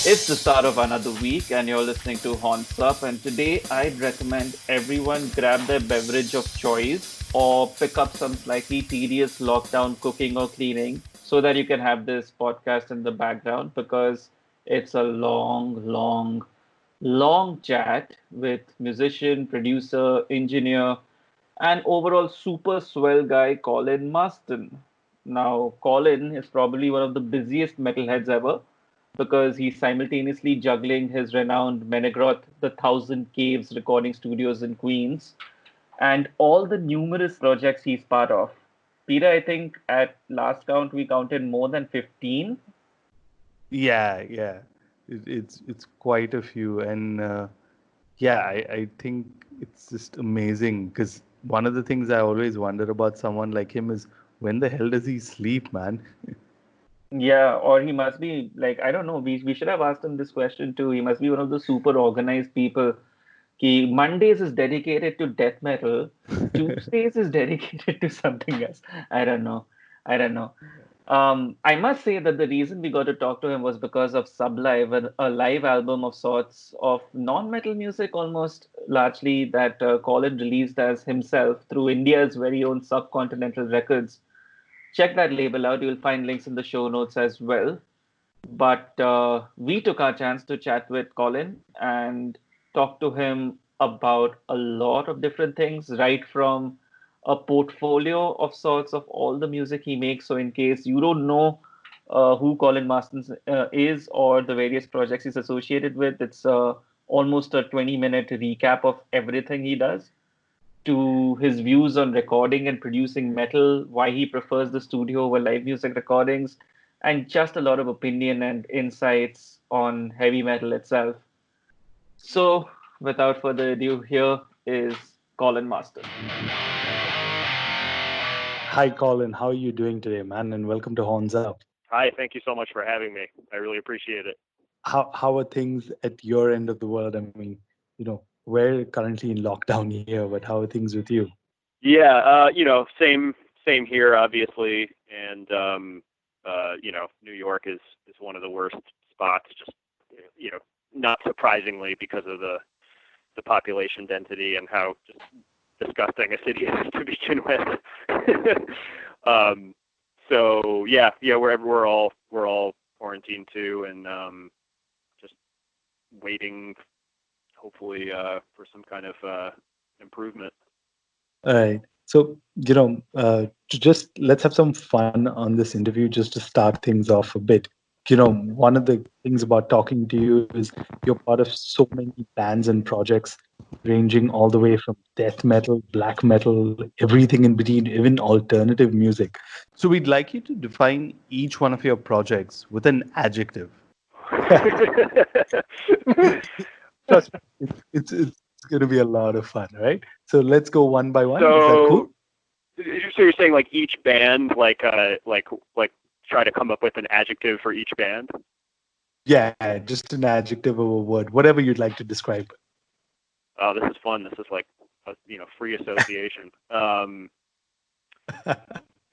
It's the start of another week, and you're listening to Horns Up. And today, I'd recommend everyone grab their beverage of choice or pick up some slightly tedious lockdown cooking or cleaning so that you can have this podcast in the background because it's a long chat with musician, producer, engineer, and overall super swell guy Colin Marston. Now, Colin is probably one of the busiest metalheads ever because he's simultaneously juggling his renowned Menegroth The Thousand Caves recording studios in Queens and all the numerous projects he's part of. Peter, I think at last count we counted more than 15. Yeah. It's quite a few, and I think it's just amazing because one of the things I always wonder about someone like him is when the hell does he sleep, man? Yeah, or he must be like, I don't know, we should have asked him this question too. He must be one of the super organized people. Mondays is dedicated to death metal, Tuesdays is dedicated to something else. I don't know. I don't know. I must say that the reason we got to talk to him was because of Sublive, a live album of sorts of non-metal music, almost largely that Colin released as himself through India's very own Subcontinental Records. Check that label out. You'll find links in the show notes as well. But we took our chance to chat with Colin and talk to him about a lot of different things, right from a portfolio of sorts of all the music he makes. So, in case you don't know who Colin Marston is or the various projects he's associated with, it's almost a 20-minute recap of everything he does, to his views on recording and producing metal, why he prefers the studio over live music recordings, and just a lot of opinion and insights on heavy metal itself. So, without further ado, here is Colin Marston. Hi, Colin. How are you doing today, man? And welcome to Horns Up. Hi, thank you so much for having me. I really appreciate it. How are things at your end of the world? I mean, we're currently in lockdown here, but how are things with you? Yeah, same here, obviously, and New York is one of the worst spots. Just not surprisingly because of the population density and how just disgusting a city is to begin with. So we're all quarantined too, and just waiting, hopefully, for some kind of improvement. All right. So, just let's have some fun on this interview just to start things off a bit. One of the things about talking to you is you're part of so many bands and projects ranging all the way from death metal, black metal, everything in between, even alternative music. So we'd like you to define each one of your projects with an adjective. Trust me, it's going to be a lot of fun, right? So let's go one by one. Is that cool? So you're saying like each band, like try to come up with an adjective for each band? Yeah, just an adjective or a word, whatever you'd like to describe. Oh, this is fun. This is like free association.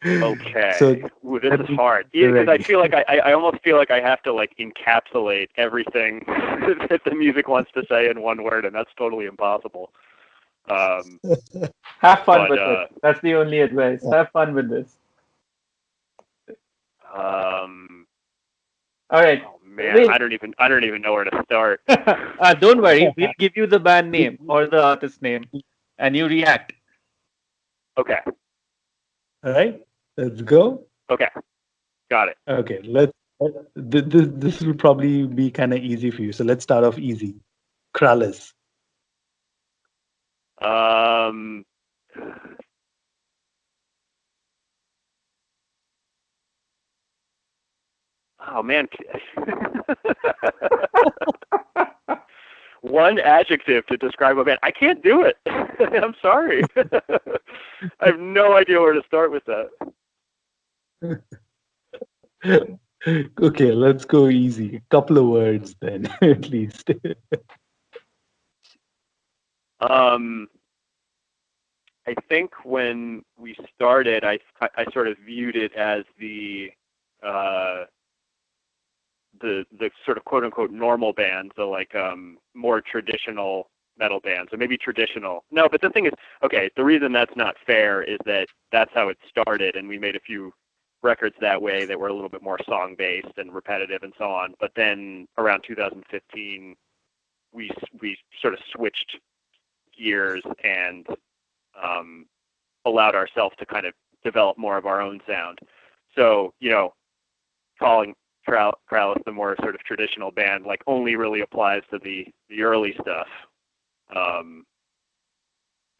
Okay. So this is hard because I feel like I almost feel like I have to like encapsulate everything that the music wants to say in one word, and that's totally impossible. Have fun with it. That's the only advice. Have fun with this. All right. Oh man, I don't even know where to start. Don't worry. We'll give you the band name or the artist name, and you react. Okay. All right. Let's go. Okay. Got it. Okay. This will probably be kind of easy for you. So let's start off easy. Krallis. Oh man. One adjective to describe a band. I can't do it. I'm sorry. I have no idea where to start with that. Okay, let's go easy. A couple of words then, at least. I think when we started, I sort of viewed it as the the sort of quote unquote normal bands, the like more traditional metal bands, or maybe traditional. No, but the thing is, okay, the reason that's not fair is that that's how it started, and we made a few records that way that were a little bit more song based and repetitive and so on. But then around 2015, we sort of switched gears and allowed ourselves to kind of develop more of our own sound. So, you know, calling Kralis the more sort of traditional band like only really applies to the early stuff.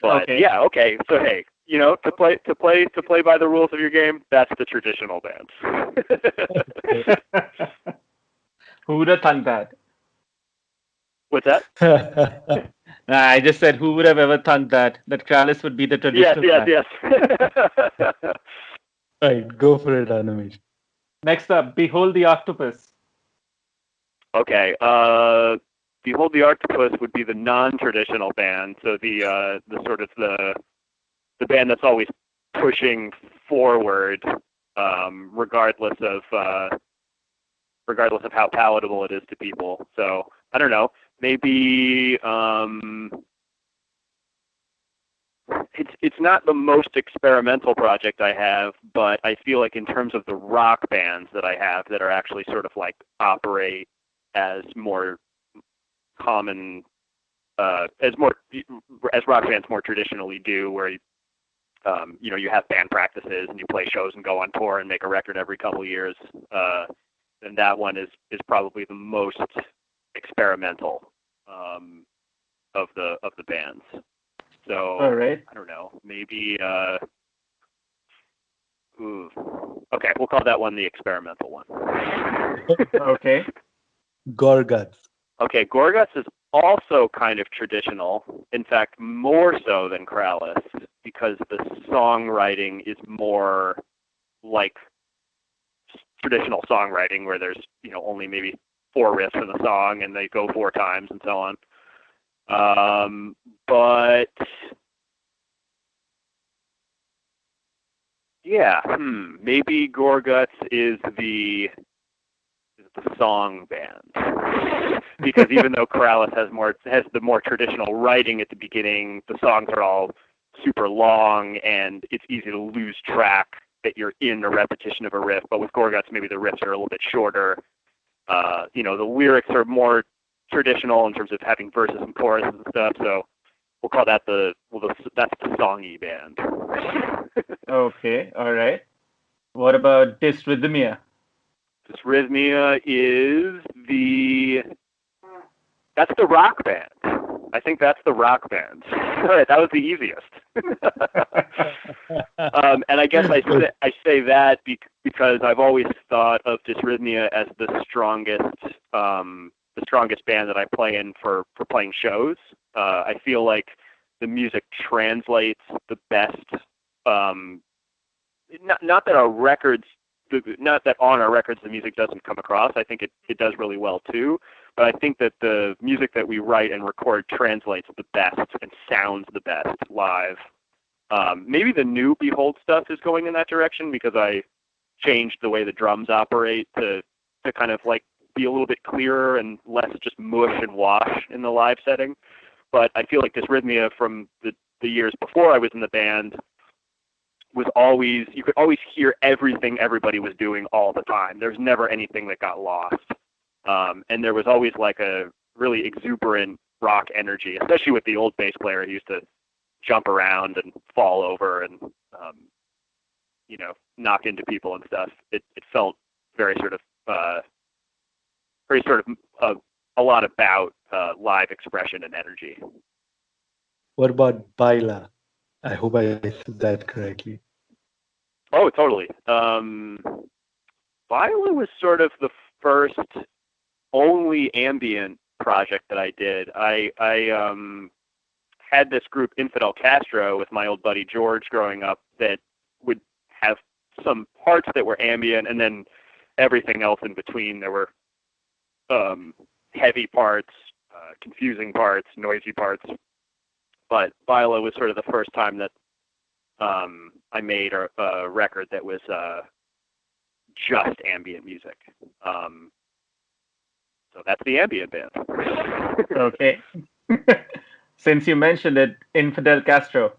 But Okay. yeah, okay. So hey, you know, to play by the rules of your game, that's the traditional bands. Who would have thunk that? What's that? Nah, I just said, who would have ever thunk that Kralis would be the Yes, traditional yes, band? yes. Right, go for it, Animesh. Next up, Behold the Octopus. Okay. Behold the Octopus would be the non-traditional band. So the sort of the band that's always pushing forward, regardless of how palatable it is to people. So I don't know. Maybe it's not the most experimental project I have, but I feel like in terms of the rock bands that I have that are actually sort of like operate as more common, as rock bands more traditionally do, where you know, you have band practices and you play shows and go on tour and make a record every couple of years. Then that one is probably the most experimental of the bands. So All right. I don't know, maybe okay, we'll call that one the experimental one. Okay. Gorguts. Okay, Gorguts is also kind of traditional. In fact, more so than Kralis, because the songwriting is more like traditional songwriting, where there's, you know, only maybe 4 riffs in the song and they go 4 times and so on. But yeah, maybe Gorguts is the song band, because even though Kralis has the more traditional writing at the beginning, the songs are all super long and it's easy to lose track that you're in a repetition of a riff. But with Gorguts, maybe the riffs are a little bit shorter. You know, the lyrics are more traditional in terms of having verses and choruses and stuff. So we'll call that that's the songy band. Okay. All right. What about Dysrhythmia? Dysrhythmia is that's the rock band. I think that's the rock band. All right, that was the easiest. And I guess I say that because I've always thought of Dysrhythmia as the strongest band that I play in for playing shows. I feel like the music translates the best. Not that on our records the music doesn't come across. I think it does really well too. But I think that the music that we write and record translates the best and sounds the best live. Maybe the new Behold stuff is going in that direction, because I changed the way the drums operate to kind of like be a little bit clearer and less just mush and wash in the live setting. But I feel like Dysrhythmia from the years before I was in the band was always, you could always hear everything everybody was doing all the time. There's never anything that got lost. And there was always like a really exuberant rock energy, especially with the old bass player who used to jump around and fall over and, you know, knock into people and stuff. It felt very sort of a lot about live expression and energy. What about Baila? I hope I said that correctly. Oh, totally. Baila was sort of the first only ambient project that I did. I had this group Infidel Castro with my old buddy George growing up that would have some parts that were ambient and then everything else in between. There were heavy parts, confusing parts, noisy parts. But Baila was sort of the first time that I made a record that was just ambient music. that's the ambient band. Okay. Since you mentioned it, Infidel Castro.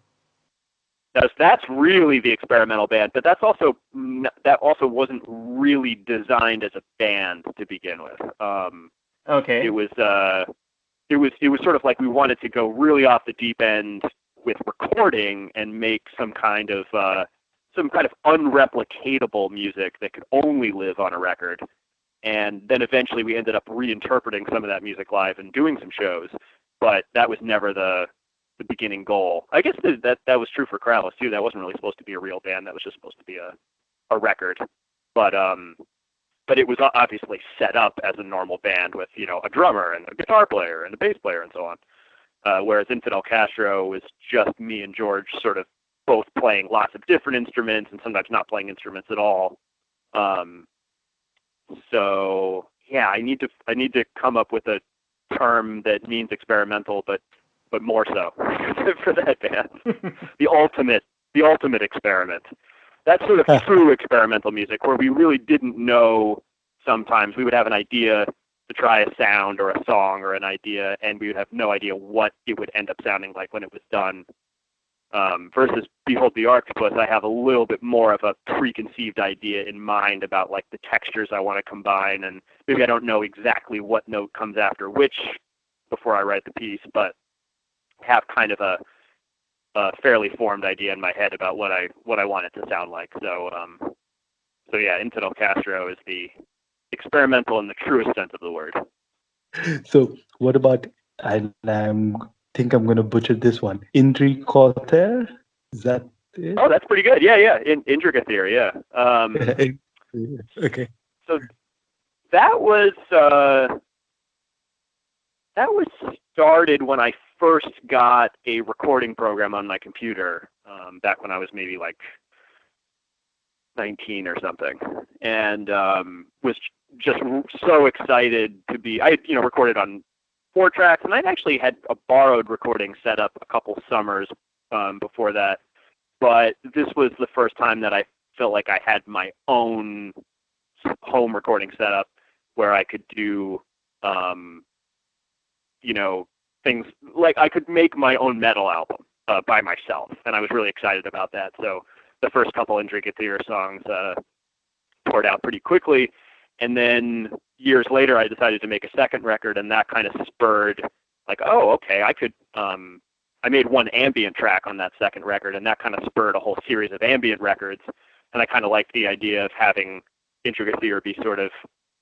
That's really the experimental band, but that also wasn't really designed as a band to begin with. Okay. It was sort of like we wanted to go really off the deep end with recording and make some kind of unreplicatable music that could only live on a record. And then eventually we ended up reinterpreting some of that music live and doing some shows, but that was never the beginning goal. I guess that was true for Corrales too. That wasn't really supposed to be a real band. That was just supposed to be a record. But it was obviously set up as a normal band with, a drummer and a guitar player and a bass player and so on. Whereas Infidel Castro was just me and George sort of both playing lots of different instruments and sometimes not playing instruments at all. So yeah, I need to come up with a term that means experimental, but more so for that band. the ultimate experiment. That's sort of true experimental music where we really didn't know. Sometimes we would have an idea to try a sound or a song or an idea, and we would have no idea what it would end up sounding like when it was done. Versus Behold the Octopus, I have a little bit more of a preconceived idea in mind about like the textures I want to combine, and maybe I don't know exactly what note comes after which before I write the piece, but have kind of a fairly formed idea in my head about what I want it to sound like. So yeah, Infidel Castro is the experimental in the truest sense of the word. So what about, I think I'm going to butcher this one, Indri Corther? Is that it? Oh, that's pretty good. Yeah. Intricatheer, yeah. Okay. So that was started when I first got a recording program on my computer, back when I was maybe like 19 or something, and was just so excited to be. I recorded on 4 tracks, and I'd actually had a borrowed recording set up a couple summers before that, but this was the first time that I felt like I had my own home recording setup where I could do things like I could make my own metal album by myself, and I was really excited about that. So the first couple Intricatheer songs poured out pretty quickly, and then years later I decided to make a second record, and that kind of spurred like, oh, okay, I could. I made one ambient track on that second record, and that kind of spurred a whole series of ambient records, and I kind of liked the idea of having Intricatheer be sort of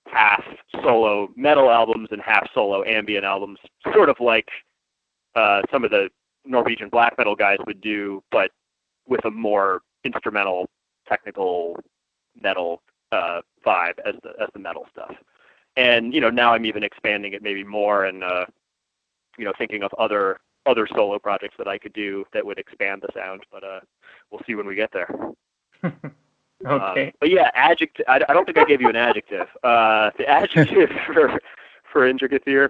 half solo metal albums and half solo ambient albums, sort of like some of the Norwegian black metal guys would do, but with a more instrumental, technical metal vibe as the metal stuff. And now I'm even expanding it maybe more, and thinking of other solo projects that I could do that would expand the sound. But we'll see when we get there. Okay. But yeah, adjective. I don't think I gave you an adjective. The adjective for Intricatheer,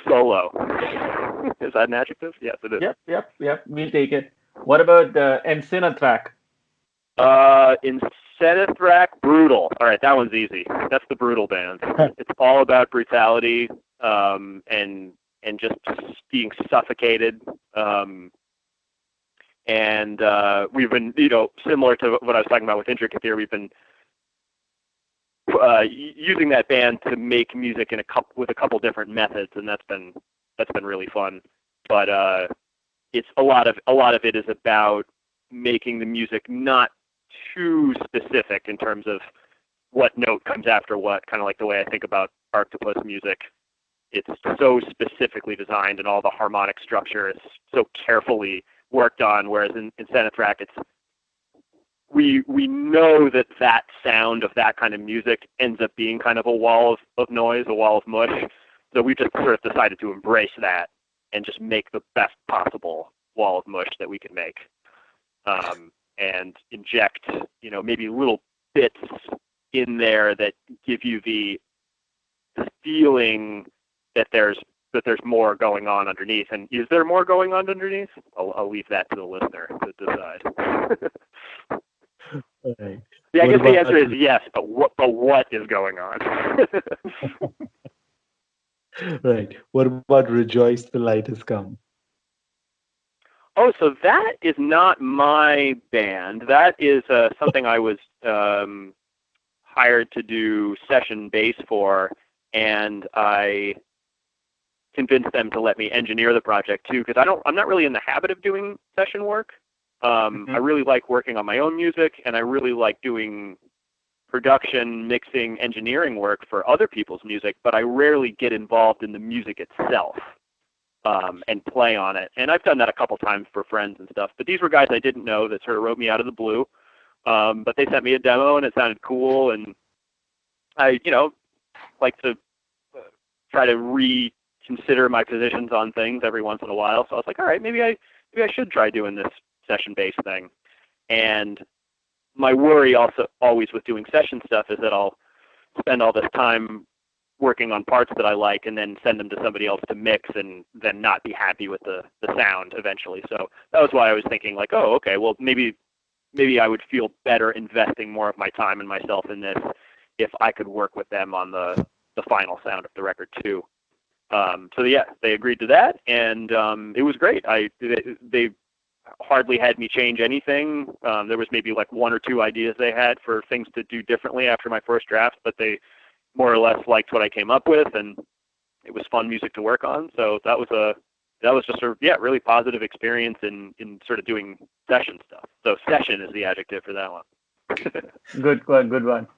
solo. Is that an adjective? Yes, it is. Yep. We'll take it. What about the Encinethrac? Encinethrac, brutal. All right, that one's easy. That's the brutal band. It's all about brutality, and just being suffocated. And we've been, similar to what I was talking about with Intricatheer, we've been using that band to make music with a couple different methods, and that's been really fun. But it's a lot of it is about making the music not too specific in terms of what note comes after what, kind of like the way I think about Octopus music. It's so specifically designed, and all the harmonic structure is so carefully worked on, whereas in Encinethrac, it's we know that sound of that kind of music ends up being kind of a wall of noise, a wall of mush. So we just sort of decided to embrace that and just make the best possible wall of mush that we can make, and inject maybe little bits in there that give you the feeling that there's more going on underneath. And is there more going on underneath? I'll leave that to the listener to decide. Right. Yeah, I guess the answer is yes, but what is going on? Right. What about Rejoice the Light Has Come? Oh, so that is not my band. That is something I was hired to do session bass for, and I convinced them to let me engineer the project too, because I'm not really in the habit of doing session work. I really like working on my own music, and I really like doing production, mixing, engineering work for other people's music, but I rarely get involved in the music itself. And play on it. And I've done that a couple times for friends and stuff. But these were guys I didn't know that sort of wrote me out of the blue. But they sent me a demo and it sounded cool. And I, like to try to reconsider my positions on things every once in a while. So I was like, all right, maybe I should try doing this session-based thing. And my worry also always with doing session stuff is that I'll spend all this time working on parts that I like and then send them to somebody else to mix and then not be happy with the sound eventually. So that was why I was thinking like, oh, okay, well, maybe I would feel better investing more of my time and myself in this if I could work with them on the final sound of the record too. So yeah, they agreed to that, and it was great. They hardly had me change anything. There was maybe like one or two ideas they had for things to do differently after my first draft, but they more or less liked what I came up with, and it was fun music to work on. So that was just a really positive experience in sort of doing session stuff. So session is the adjective for that one. Good one, good one.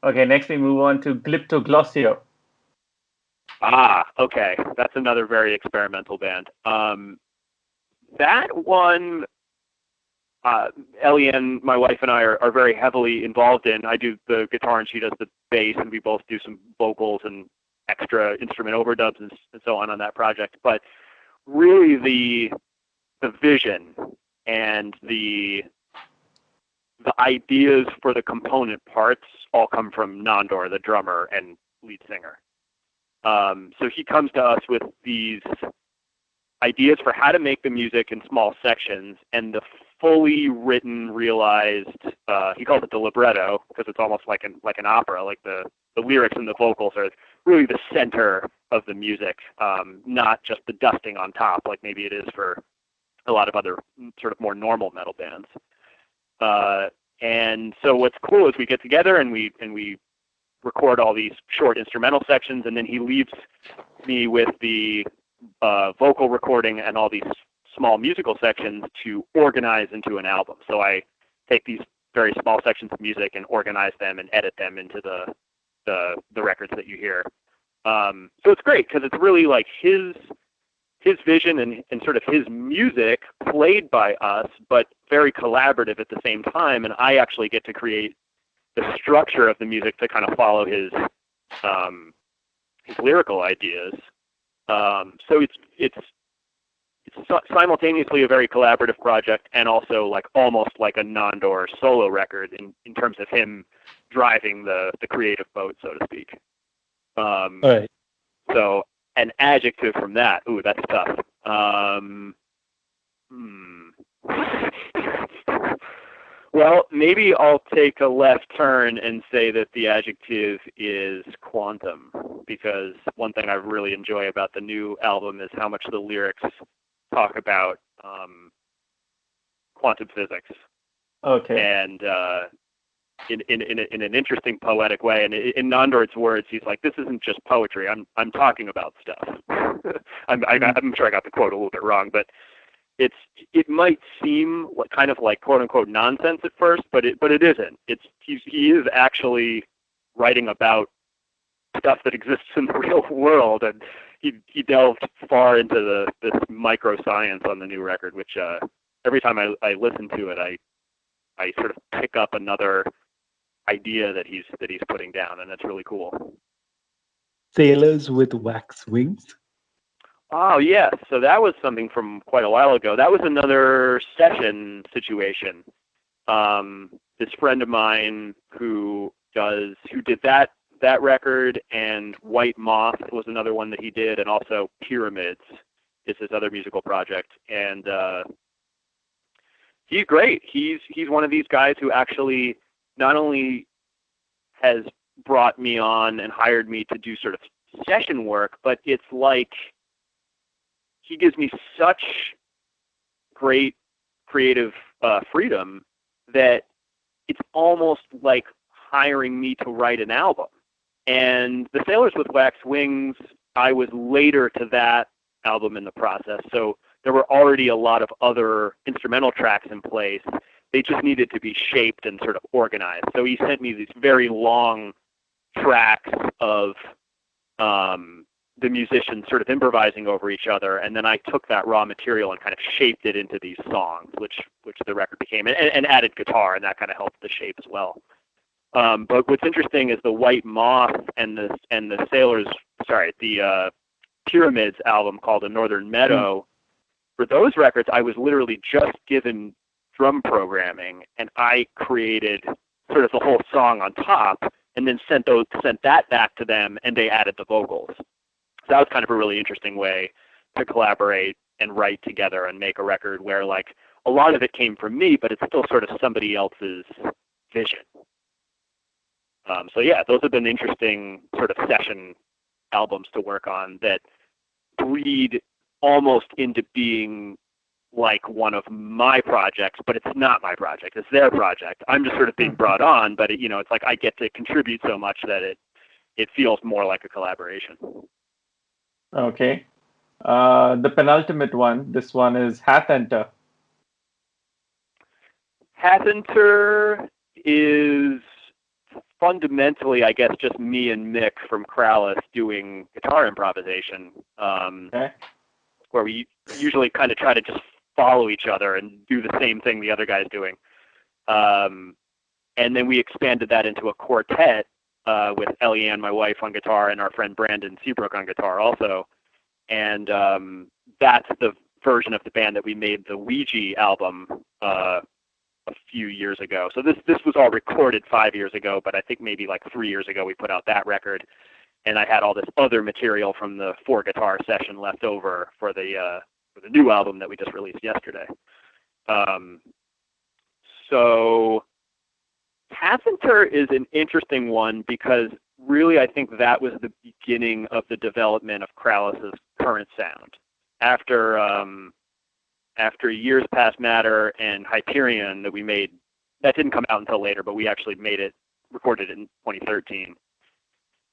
Okay, next we move on to Glyptoglossia. Okay, that's another very experimental band. That one, Eliane, my wife, and I are very heavily involved in. I do the guitar and she does the bass, and we both do some vocals and extra instrument overdubs and so on that project. But really the vision and the ideas for the component parts all come from Nandor, the drummer and lead singer. So he comes to us with these ideas for how to make the music in small sections, and the fully written, realized, he calls it the libretto because it's almost like an opera, like the lyrics and the vocals are really the center of the music, not just the dusting on top like maybe it is for a lot of other sort of more normal metal bands. And so what's cool is we get together and we record all these short instrumental sections, and then he leaves me with the vocal recording and all these small musical sections to organize into an album. So I take these very small sections of music and organize them and edit them into the records that you hear. So it's great because it's really like his vision and sort of his music played by us, but very collaborative at the same time. And I actually get to create the structure of the music to kind of follow his lyrical ideas. So it's simultaneously a very collaborative project and also like almost like a Nandor solo record in terms of him driving the creative boat, so to speak. All right. So an adjective from that, ooh, that's tough. Well, maybe I'll take a left turn and say that the adjective is quantum, because one thing I really enjoy about the new album is how much the lyrics talk about quantum physics. Okay. And in an interesting poetic way. And in Nandor's words, he's like, "This isn't just poetry. I'm talking about stuff." I'm sure I got the quote a little bit wrong, but it might seem kind of like quote unquote nonsense at first, but it isn't. He is actually writing about stuff that exists in the real world, and he delved far into this microscience on the new record, which every time I listen to it, I sort of pick up another idea that he's putting down, and that's really cool. Sailors with Wax Wings. Oh, yes. So that was something from quite a while ago. That was another session situation. This friend of mine who did that record, and White Moth was another one that he did, and also Pyramids is his other musical project. And he's great. He's one of these guys who actually not only has brought me on and hired me to do sort of session work, but it's like he gives me such great creative freedom that it's almost like hiring me to write an album. And the Sailors with Wax Wings, I was later to that album in the process, so there were already a lot of other instrumental tracks in place. They just needed to be shaped and sort of organized. So he sent me these very long tracks of the musicians sort of improvising over each other, and then I took that raw material and kind of shaped it into these songs, which the record became, and added guitar, and that kind of helped the shape as well. But what's interesting is the White Moth and the Pyramids album called The Northern Meadow. For those records, I was literally just given drum programming, and I created sort of the whole song on top, and then sent that back to them, and they added the vocals. So that was kind of a really interesting way to collaborate and write together and make a record where, like, a lot of it came from me, but it's still sort of somebody else's vision. So yeah, those have been interesting sort of session albums to work on that bleed almost into being like one of my projects, but it's not my project. It's their project. I'm just sort of being brought on, but it's like I get to contribute so much that it feels more like a collaboration. Okay. The penultimate one, this one is Hathenter. Hathenter is fundamentally, I guess, just me and Mick from Krallis doing guitar improvisation, where we usually kind of try to just follow each other and do the same thing the other guy's doing. And then we expanded that into a quartet with Eliane, my wife, on guitar, and our friend Brandon Seabrook on guitar also. And that's the version of the band that we made the Ouija album a few years ago. So this was all recorded 5 years ago, but I think maybe like 3 years ago we put out that record, and I had all this other material from the 4-guitar session left over for the new album that we just released yesterday. So Hathenter is an interesting one because really I think that was the beginning of the development of Krallis's current sound. After Years Past Matter and Hyperion that we made, that didn't come out until later, but we actually recorded it in 2013.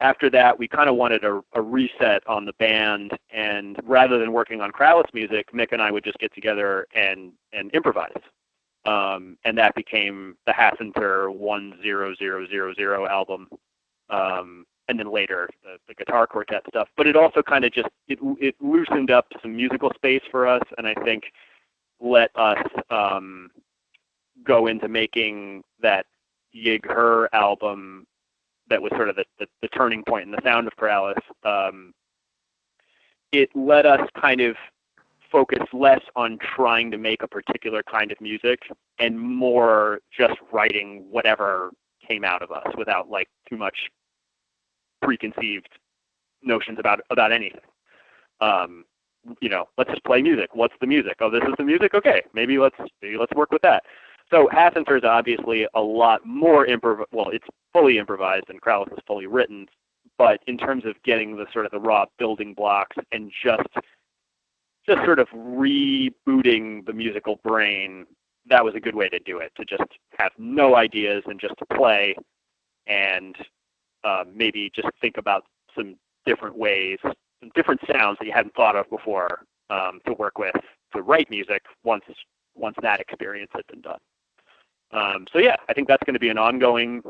After that, we kind of wanted a reset on the band, and rather than working on Krallis music, Mick and I would just get together and improvise. And that became the Hathenter 10000 album, and then later the guitar quartet stuff. But it also kind of just it loosened up some musical space for us, and I think let us go into making that Yig Her album that was sort of the turning point in the sound of Krallis. It let us kind of focus less on trying to make a particular kind of music and more just writing whatever came out of us without like too much preconceived notions about anything. Let's just play music. What's the music? Oh, this is the music? Okay, maybe let's work with that. So Hathenter is obviously a lot more it's fully improvised and Krallis is fully written, but in terms of getting the sort of the raw building blocks and just sort of rebooting the musical brain, that was a good way to do it, to just have no ideas and just to play and maybe just think about some different ways, some different sounds that you hadn't thought of before to work with to write music once that experience had been done. So yeah, I think that's going to be an ongoing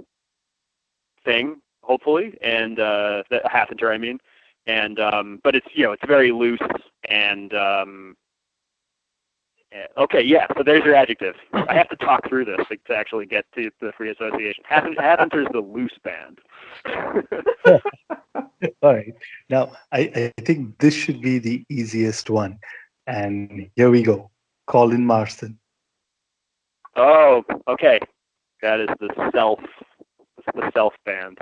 thing, hopefully, and the Hathenter, I mean, and but it's it's very loose and okay, yeah. So there's your adjective. I have to talk through this to actually get to the free association. Hathenter's the loose band. All right. Now, I think this should be the easiest one. And here we go. Colin Marston. Oh, okay. That is the self band.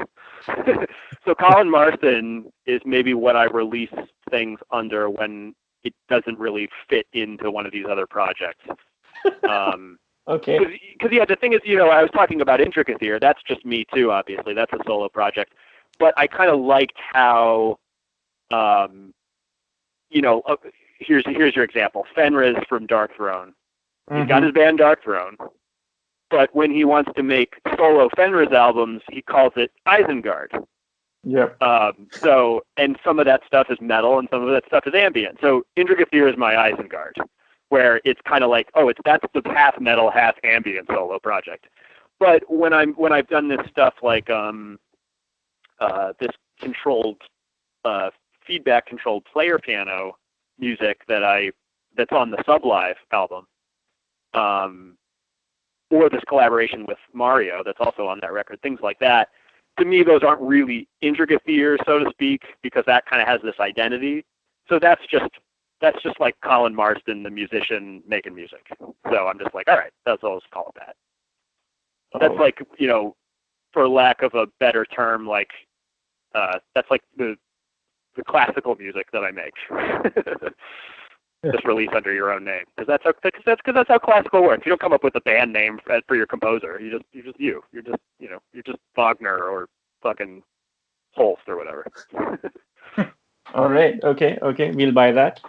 So Colin Marston is maybe what I release things under when it doesn't really fit into one of these other projects. Okay. Because yeah, the thing is, I was talking about Intricacy here. That's just me too, obviously. That's a solo project. But I kind of liked how you know, here's your example. Fenris from Dark Throne. He's got his band Dark Throne, but when he wants to make solo Fenris albums, he calls it Isengard. Yep. So, and some of that stuff is metal, and some of that stuff is ambient. So, Indragathir is my Isengard, where it's kind of like, oh, that's the half metal, half ambient solo project. But when I've done this stuff like this controlled feedback controlled player piano music that's on the Sublive album, or this collaboration with Mario that's also on that record, things like that. To me, those aren't really Indragathir, so to speak, because that kind of has this identity. So that's just like Colin Marston, the musician, making music. So I'm just like, all right, I'll just call it that. That's like, you know, for lack of a better term, like that's like the classical music that I make. Just release under your own name, because that's how classical works. You don't come up with a band name for your composer. You're just Wagner or fucking Holst or whatever. All right. Okay. We'll buy that.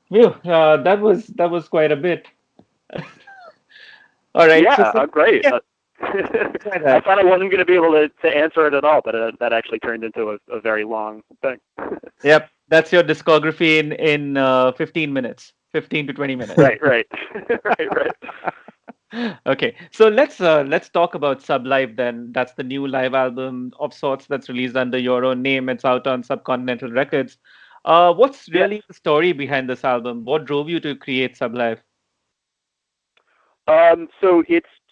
Well, that was quite a bit. All right. Yeah, great. Yeah. I thought I wasn't going to be able to answer it at all, but that actually turned into a very long thing. Yep, that's your discography in 15 minutes, 15 to 20 minutes. Right. right. Okay, so let's talk about Sublive then. That's the new live album of sorts that's released under your own name. It's out on Subcontinental Records. What's really the story behind this album? What drove you to create Sublive? So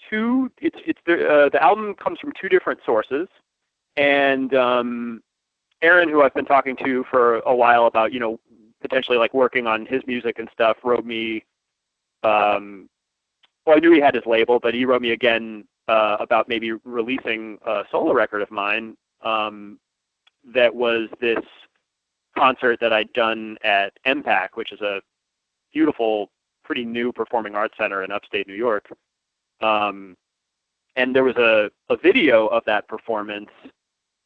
the album comes from two different sources, and Aaron, who I've been talking to for a while about, you know, potentially like working on his music and stuff, wrote me. Well, I knew he had his label, but he wrote me again about maybe releasing a solo record of mine. That was this concert that I'd done at MPAC, which is a beautiful, pretty new performing arts center in upstate New York. And there was a video of that performance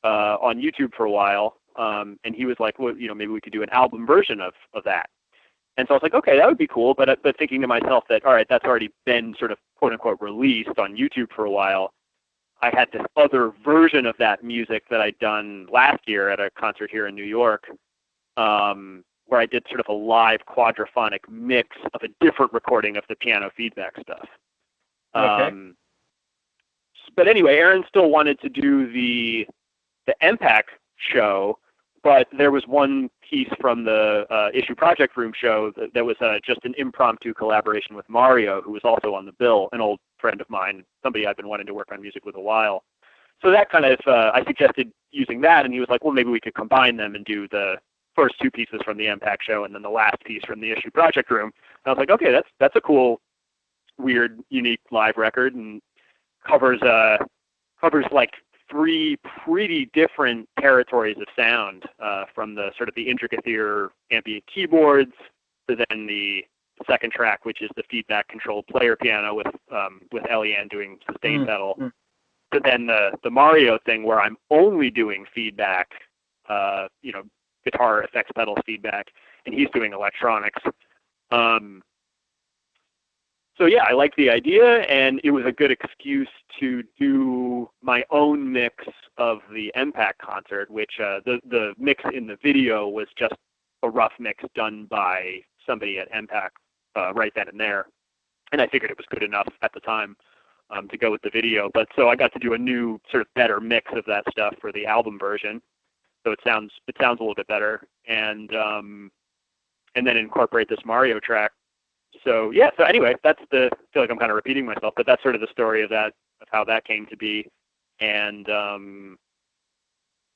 on YouTube for a while, and he was like, well, you know, maybe we could do an album version of that. And so I was like, okay, that would be cool. But thinking to myself that, all right, that's already been sort of quote unquote released on YouTube for a while. I had this other version of that music that I'd done last year at a concert here in New York, where I did sort of a live quadraphonic mix of a different recording of the piano feedback stuff. Okay. But anyway, Aaron still wanted to do the MPAC show, but there was one piece from the Issue Project Room show that was just an impromptu collaboration with Mario, who was also on the bill, an old friend of mine, somebody I've been wanting to work on music with a while. So that kind of, I suggested using that, and he was like, well, maybe we could combine them and do the first two pieces from the MPAC show and then the last piece from the Issue Project Room. And I was like, okay, that's a cool, weird, unique live record, and covers like three pretty different territories of sound, from the sort of the Indragathir ambient keyboards to then the second track, which is the feedback controlled player piano with Eliane doing sustain pedal, to then the Mario thing where I'm only doing feedback, guitar effects pedals feedback, and he's doing electronics. So yeah, I liked the idea, and it was a good excuse to do my own mix of the MPAC concert, which the mix in the video was just a rough mix done by somebody at MPAC right then and there. And I figured it was good enough at the time to go with the video. But so I got to do a new sort of better mix of that stuff for the album version. So it sounds a little bit better, and then incorporate this Mario track. So yeah, so anyway, I feel like I'm kind of repeating myself, but that's sort of the story of how that came to be. And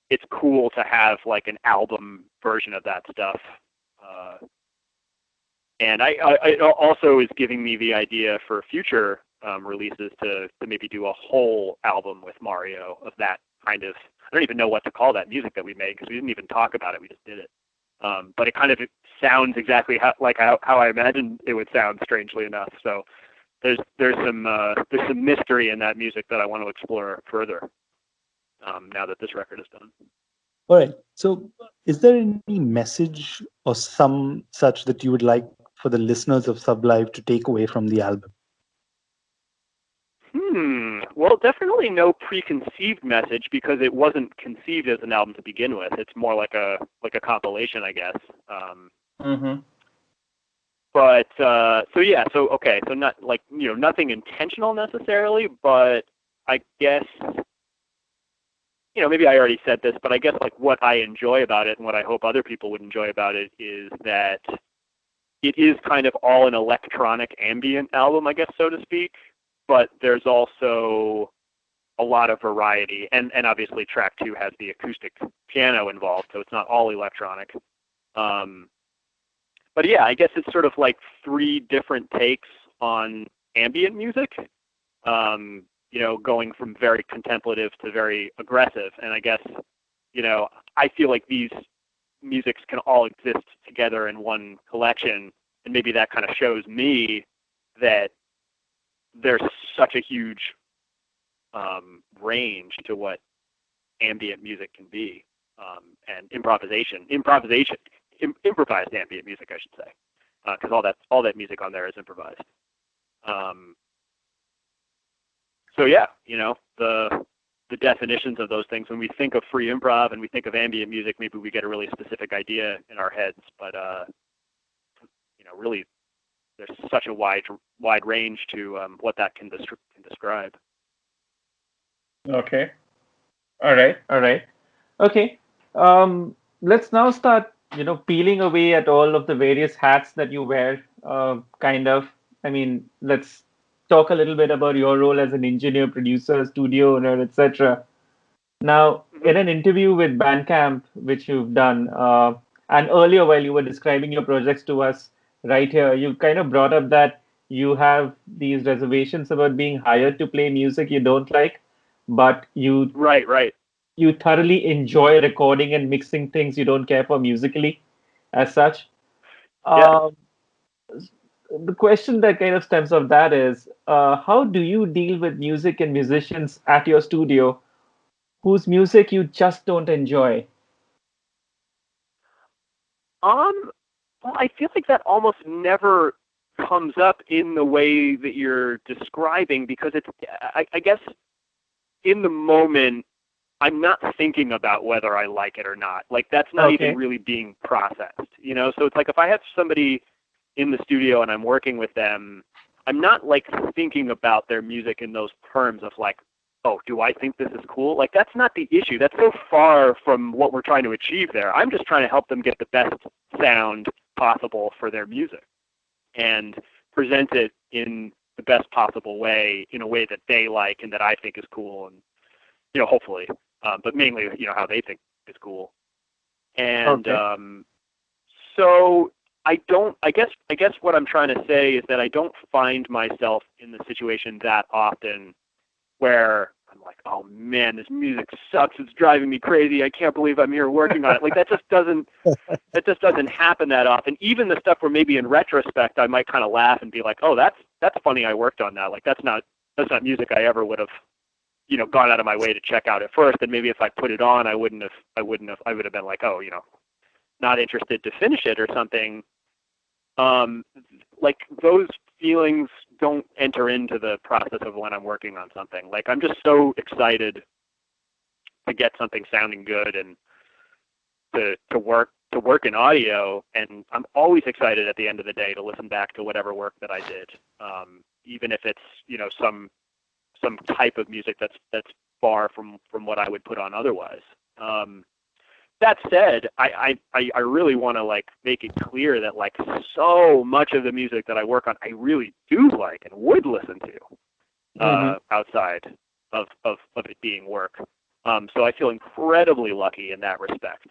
it's cool to have like an album version of that stuff. And it also is giving me the idea for future releases to maybe do a whole album with Mario of that kind of, I don't even know what to call that music that we made, because we didn't even talk about it, we just did it. But it sounds exactly how I imagined it would sound, strangely enough. So there's some mystery in that music that I want to explore further, now that this record is done. All right. So, is there any message or some such that you would like for the listeners of Sublive to take away from the album? Well, definitely no preconceived message because it wasn't conceived as an album to begin with. It's more like a compilation, I guess. Mm-hmm. But so okay, so not like nothing intentional necessarily, but I guess maybe I already said this, but I guess like what I enjoy about it and what I hope other people would enjoy about it is that it is kind of all an electronic ambient album, I guess, so to speak. But there's also a lot of variety, and obviously track 2 has the acoustic piano involved, so it's not all electronic. But yeah, I guess it's sort of like 3 different takes on ambient music, going from very contemplative to very aggressive. And I guess, I feel like these musics can all exist together in one collection, and maybe that kind of shows me that there's such a huge range to what ambient music can be, and improvised ambient music, I should say, because all that music on there is improvised. So yeah, the definitions of those things. When we think of free improv and we think of ambient music, maybe we get a really specific idea in our heads, but really, there's such a wide range to what that can describe. Okay. All right. Okay. Let's now start, peeling away at all of the various hats that you wear, kind of. I mean, let's talk a little bit about your role as an engineer, producer, studio owner, etc. Now, in an interview with Bandcamp, which you've done, and earlier while you were describing your projects to us right here, you kind of brought up that you have these reservations about being hired to play music you don't like, but Right. you thoroughly enjoy recording and mixing things you don't care for musically as such. Yeah. Um, the question that kind of stems off that is, how do you deal with music and musicians at your studio whose music you just don't enjoy? Well, I feel like that almost never comes up in the way that you're describing because I guess in the moment, I'm not thinking about whether I like it or not. Like that's not even really being processed, So it's like if I have somebody in the studio and I'm working with them, I'm not like thinking about their music in those terms of like, oh, do I think this is cool? Like that's not the issue. That's so far from what we're trying to achieve there. I'm just trying to help them get the best sound possible for their music and present it in the best possible way, in a way that they like and that I think is cool, and hopefully, but mainly how they think is cool. And so I guess what I'm trying to say is that I don't find myself in the situation that often where I'm like, oh man, this music sucks. It's driving me crazy. I can't believe I'm here working on it. Like that just doesn't happen that often. Even the stuff where maybe in retrospect I might kind of laugh and be like, oh, that's funny. I worked on that. Like that's not music I ever would have, gone out of my way to check out at first. And maybe if I put it on, I would have been like, oh, not interested to finish it or something. Like those feelings don't enter into the process of when I'm working on something. Like I'm just so excited to get something sounding good and to work in audio, and I'm always excited at the end of the day to listen back to whatever work that I did, even if it's some type of music that's far from what I would put on otherwise. That said, I really want to like make it clear that like so much of the music that I work on, I really do like and would listen to outside of it being work. So I feel incredibly lucky in that respect.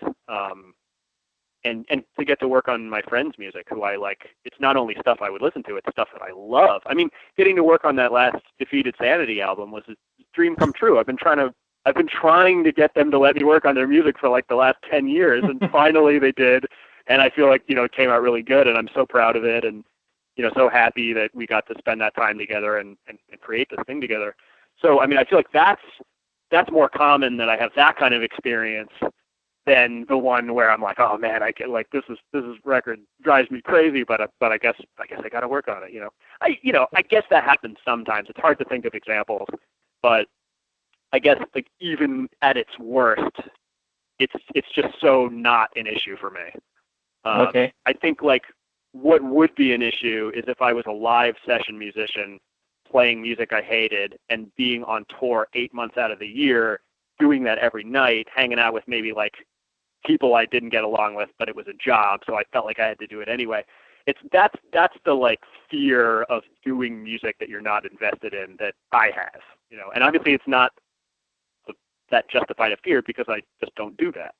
And to get to work on my friends' music, who I like, it's not only stuff I would listen to, it's stuff that I love. I mean, getting to work on that last Defeated Sanity album was a dream come true. I've been trying to get them to let me work on their music for like the last 10 years, and finally they did. And I feel like, it came out really good, and I'm so proud of it, and, so happy that we got to spend that time together and create this thing together. So, I mean, I feel like that's more common that I have that kind of experience than the one where I'm like, oh man, I get like this record drives me crazy, but I guess I got to work on it. I guess that happens sometimes. It's hard to think of examples, but I guess like even at its worst, it's just so not an issue for me. Okay. I think like what would be an issue is if I was a live session musician playing music I hated and being on tour 8 months out of the year, doing that every night, hanging out with maybe like people I didn't get along with, but it was a job, so I felt like I had to do it anyway. That's the like fear of doing music that you're not invested in that I have, and obviously it's not that justified a fear because I just don't do that.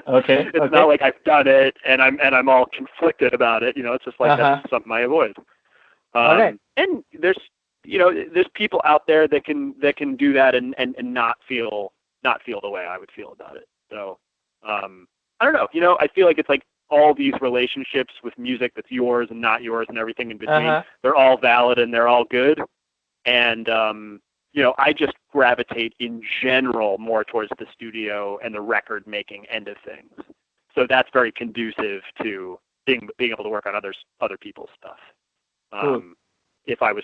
Okay. It's not like I've done it and I'm all conflicted about it. It's just like that's something I avoid. All right. And there's people out there that can do that and not feel the way I would feel about it. So I don't know. I feel like it's like all these relationships with music that's yours and not yours and everything in between. They're all valid and they're all good. And I just gravitate in general more towards the studio and the record making end of things. So that's very conducive to being able to work on other people's stuff. Cool. If I was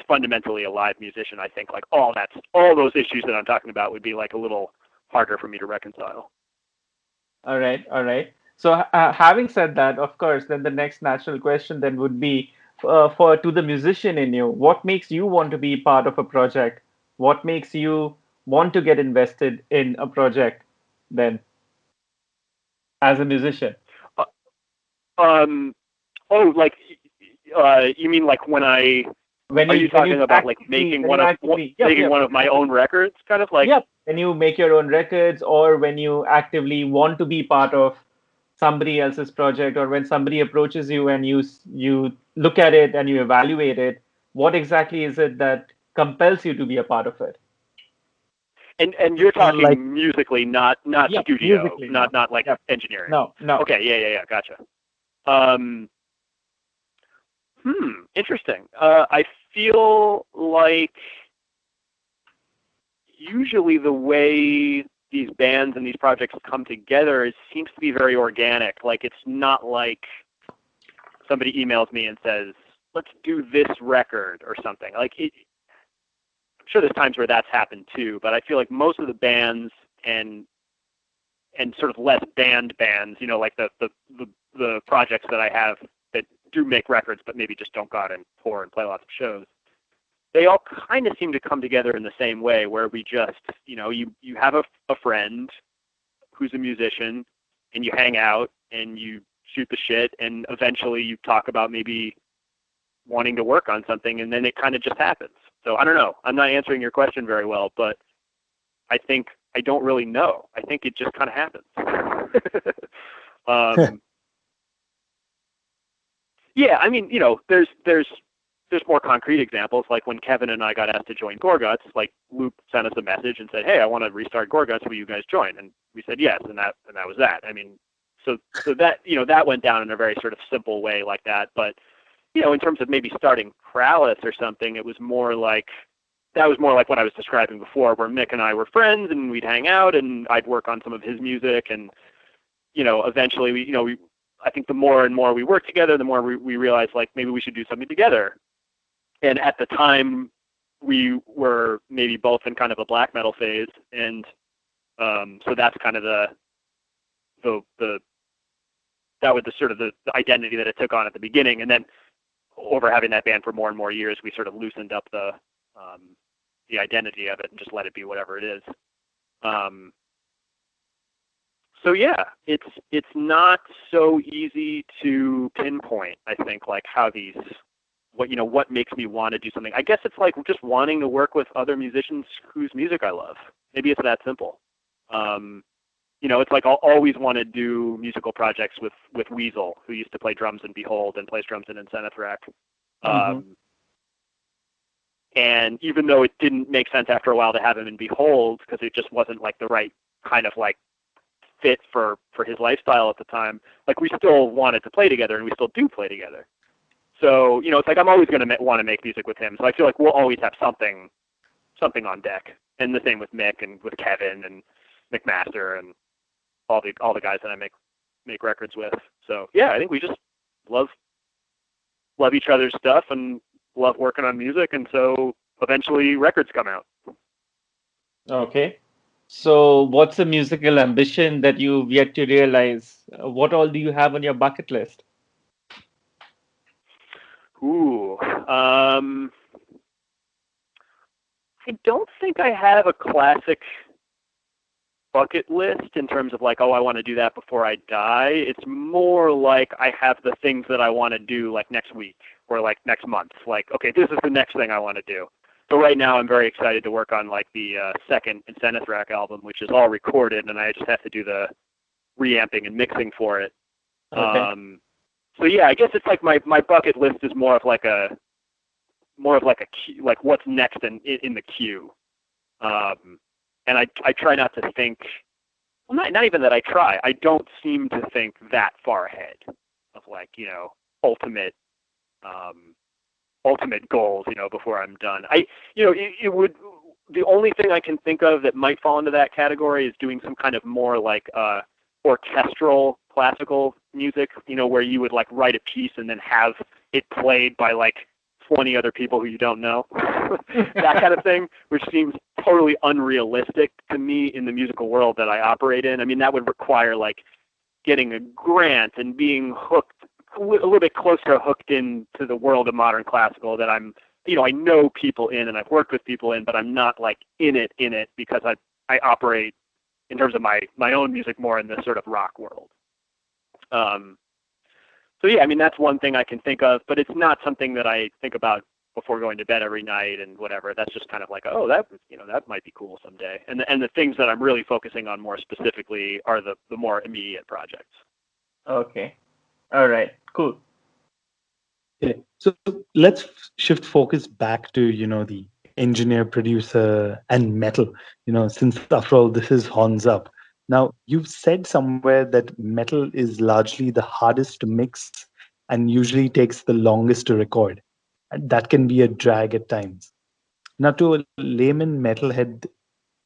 fundamentally a live musician, I think like all those issues that I'm talking about would be like a little harder for me to reconcile. All right. So having said that, of course, then the next natural question then would be to the musician in you, what makes you want to be part of a project? What makes you want to get invested in a project then as a musician? You mean like when are you talking about like making one of my own records, kind of like? Yep. When you make your own records, or when you actively want to be part of somebody else's project, or when somebody approaches you and you look at it and you evaluate it, what exactly is it that compels you to be a part of it? And you're talking like, musically, not studio, musically, not like engineering. No. Okay, yeah, gotcha. Interesting. I feel like usually the way these bands and these projects come together, it seems to be very organic. Like it's not like somebody emails me and says, let's do this record or something. Like I'm sure there's times where that's happened too, but I feel like most of the bands and sort of less bands, like the projects that I have that do make records but maybe just don't go out and tour and play lots of shows, they all kind of seem to come together in the same way, where we just, you have a friend who's a musician and you hang out and you shoot the shit and eventually you talk about maybe wanting to work on something and then it kind of just happens. So I don't know. I'm not answering your question very well, but I think I don't really know. I think it just kind of happens. Yeah, I mean, there's more concrete examples, like when Kevin and I got asked to join Gorguts, like Luke sent us a message and said, hey, I want to restart Gorguts, will you guys join? And we said yes, and that was that. I mean, so that, that went down in a very sort of simple way like that. But, in terms of maybe starting Krallis or something, that was more like what I was describing before, where Mick and I were friends and we'd hang out and I'd work on some of his music and, eventually I think the more and more we worked together, the more we realized like maybe we should do something together. And at the time, we were maybe both in kind of a black metal phase, and so that's kind of that was the sort of the identity that it took on at the beginning. And then over having that band for more and more years, we sort of loosened up the identity of it and just let it be whatever it is. So yeah, it's not so easy to pinpoint, I think, like how these. What makes me want to do something. I guess it's like just wanting to work with other musicians whose music I love. Maybe it's that simple. It's like I'll always want to do musical projects with Weasel, who used to play drums in Behold and plays drums in Incenithrek. And even though it didn't make sense after a while to have him in Behold, because it just wasn't like the right kind of like fit for his lifestyle at the time, like we still wanted to play together and we still do play together. So, it's like I'm always going to want to make music with him. So I feel like we'll always have something on deck. And the same with Mick and with Kevin and McMaster and all the guys that I make records with. So yeah, I think we just love each other's stuff and love working on music, and so eventually records come out. Okay. So, what's a musical ambition that you've yet to realize? What all do you have on your bucket list? Ooh, I don't think I have a classic bucket list in terms of like, oh, I want to do that before I die. It's more like I have the things that I want to do like next week or like next month. Like, okay, this is the next thing I want to do. So right now I'm very excited to work on like the second Incenithrack album, which is all recorded, and I just have to do the reamping and mixing for it. Okay. So yeah, I guess it's like my bucket list is more of like a queue, like what's next in the queue. And I try not to think, well, not even that I try. I don't seem to think that far ahead of like, ultimate goals, before I'm done. It would, the only thing I can think of that might fall into that category is doing some kind of more like orchestral classical music, where you would like write a piece and then have it played by like 20 other people who you don't know, that kind of thing, which seems totally unrealistic to me in the musical world that I operate in. I mean, that would require like getting a grant and being hooked, a little bit closer hooked into the world of modern classical that I'm, I know people in and I've worked with people in, but I'm not like in it because I operate in terms of my own music more in this sort of rock world. So yeah, I mean, that's one thing I can think of, but it's not something that I think about before going to bed every night and whatever. That's just kind of like, oh, that might be cool someday. And the things that I'm really focusing on more specifically are the more immediate projects. Okay. All right. Cool. Okay. So let's shift focus back to, the engineer, producer, and metal, since after all, this is Horns Up. Now, you've said somewhere that metal is largely the hardest to mix and usually takes the longest to record. And that can be a drag at times. Now, to a layman metalhead,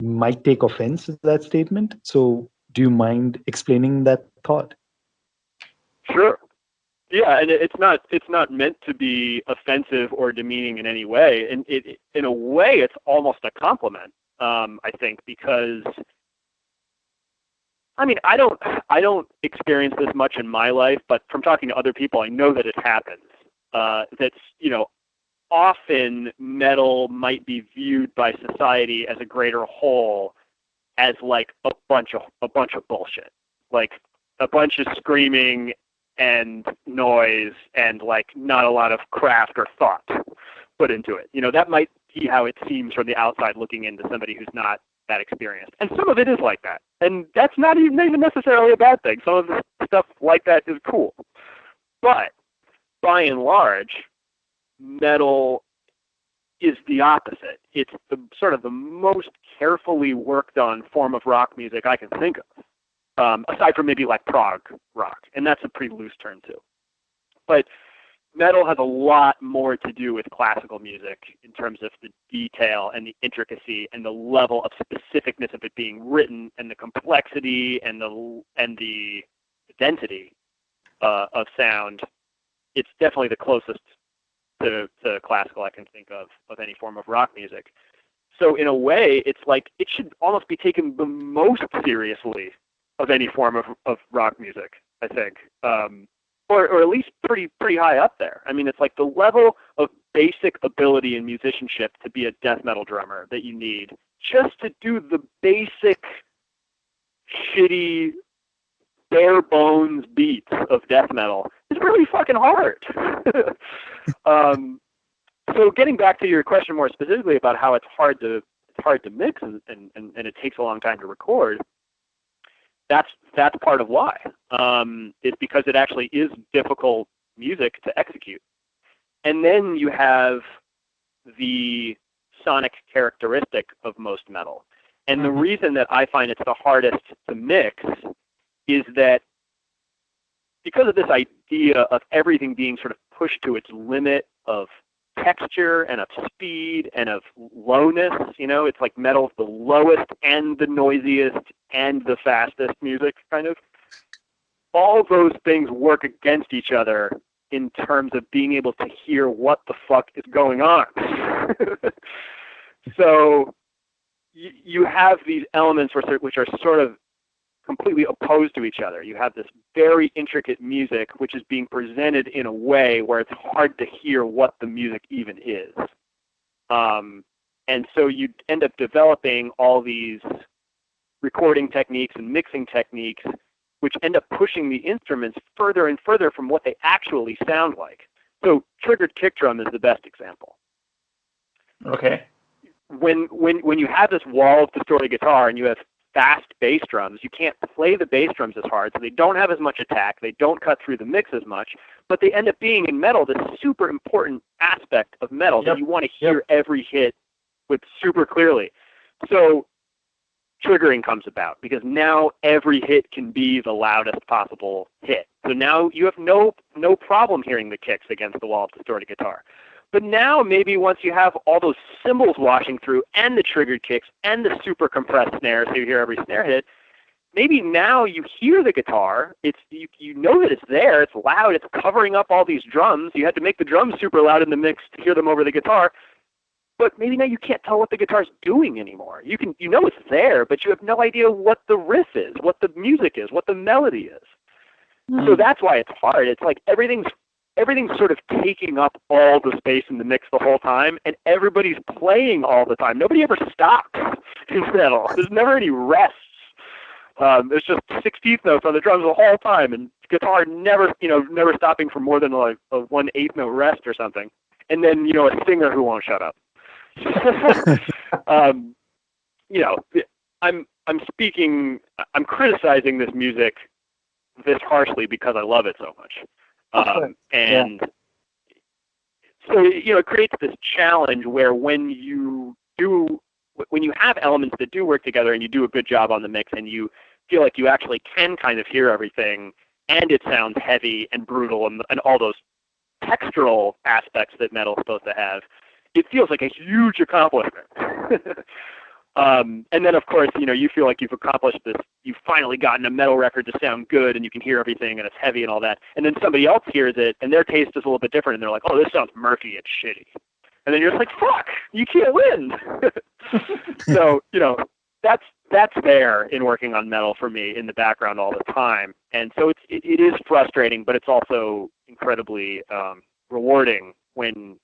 might take offense to that statement. So, do you mind explaining that thought? Sure. Yeah, and it's not meant to be offensive or demeaning in any way. And in a way, it's almost a compliment. I think, because I mean, I don't experience this much in my life, but from talking to other people, I know that it happens. That's often metal might be viewed by society as a greater whole as like a bunch of bullshit, like a bunch of screaming and noise and like not a lot of craft or thought put into it. That might be how it seems from the outside looking into somebody who's not that experienced. And some of it is like that. And that's not even necessarily a bad thing. Some of the stuff like that is cool. But by and large, metal is the opposite. It's the sort of the most carefully worked on form of rock music I can think of. Aside from maybe like prog rock. And that's a pretty loose term too. But metal has a lot more to do with classical music in terms of the detail and the intricacy and the level of specificness of it being written and the complexity and the density of sound. It's definitely the closest to classical I can think of any form of rock music. So in a way, it's like it should almost be taken the most seriously of any form of rock music, I think. Or at least pretty high up there. I mean, it's like the level of basic ability and musicianship to be a death metal drummer that you need just to do the basic, shitty, bare bones beats of death metal is really fucking hard. So getting back to your question more specifically about how it's hard to mix and it takes a long time to record. That's part of why. It's because it actually is difficult music to execute. And then you have the sonic characteristic of most metal. And the reason that I find it's the hardest to mix is that because of this idea of everything being sort of pushed to its limit of texture and of speed and of lowness. You know, it's like metal's the lowest and the noisiest and the fastest music, kind of. All those things work against each other in terms of being able to hear what the fuck is going on. So you have these elements which are sort of completely opposed to each other. You have this very intricate music which is being presented in a way where it's hard to hear what the music even is. And so you end up developing all these recording techniques and mixing techniques which end up pushing the instruments further and further from what they actually sound like. So triggered kick drum is the best example. Okay. When you have this wall of distorted guitar and you have fast bass drums, you can't play the bass drums as hard, so they don't have as much attack, they don't cut through the mix as much, but they end up being in metal this super important aspect of metal that you want to hear every hit with super clearly. So triggering comes about because now every hit can be the loudest possible hit. So now you have no problem hearing the kicks against the wall of distorted guitar. But now maybe once you have all those cymbals washing through and the triggered kicks and the super compressed snares so you hear every snare hit, maybe now you hear the guitar, you know that it's there, it's loud, it's covering up all these drums. You had to make the drums super loud in the mix to hear them over the guitar. But maybe now you can't tell what the guitar's doing anymore. You know it's there, but you have no idea what the riff is, what the music is, what the melody is. Mm-hmm. So that's why it's hard. It's like everything's sort of taking up all the space in the mix the whole time, and everybody's playing all the time. Nobody ever stops in metal. There's never any rests. There's just 16th notes on the drums the whole time, and guitar never stopping for more than like a 1/8 note rest or something. And then, a singer who won't shut up. I'm criticizing this music this harshly because I love it so much. So, it creates this challenge where when you have elements that do work together and you do a good job on the mix and you feel like you actually can kind of hear everything and it sounds heavy and brutal and all those textural aspects that metal is supposed to have, it feels like a huge accomplishment. And then, of course, you feel like you've accomplished this. You've finally gotten a metal record to sound good, and you can hear everything, and it's heavy and all that. And then somebody else hears it, and their taste is a little bit different, and they're like, "Oh, this sounds murky and shitty." And then you're just like, "Fuck, you can't win." So, that's there in working on metal for me in the background all the time. And so it is frustrating, but it's also incredibly rewarding when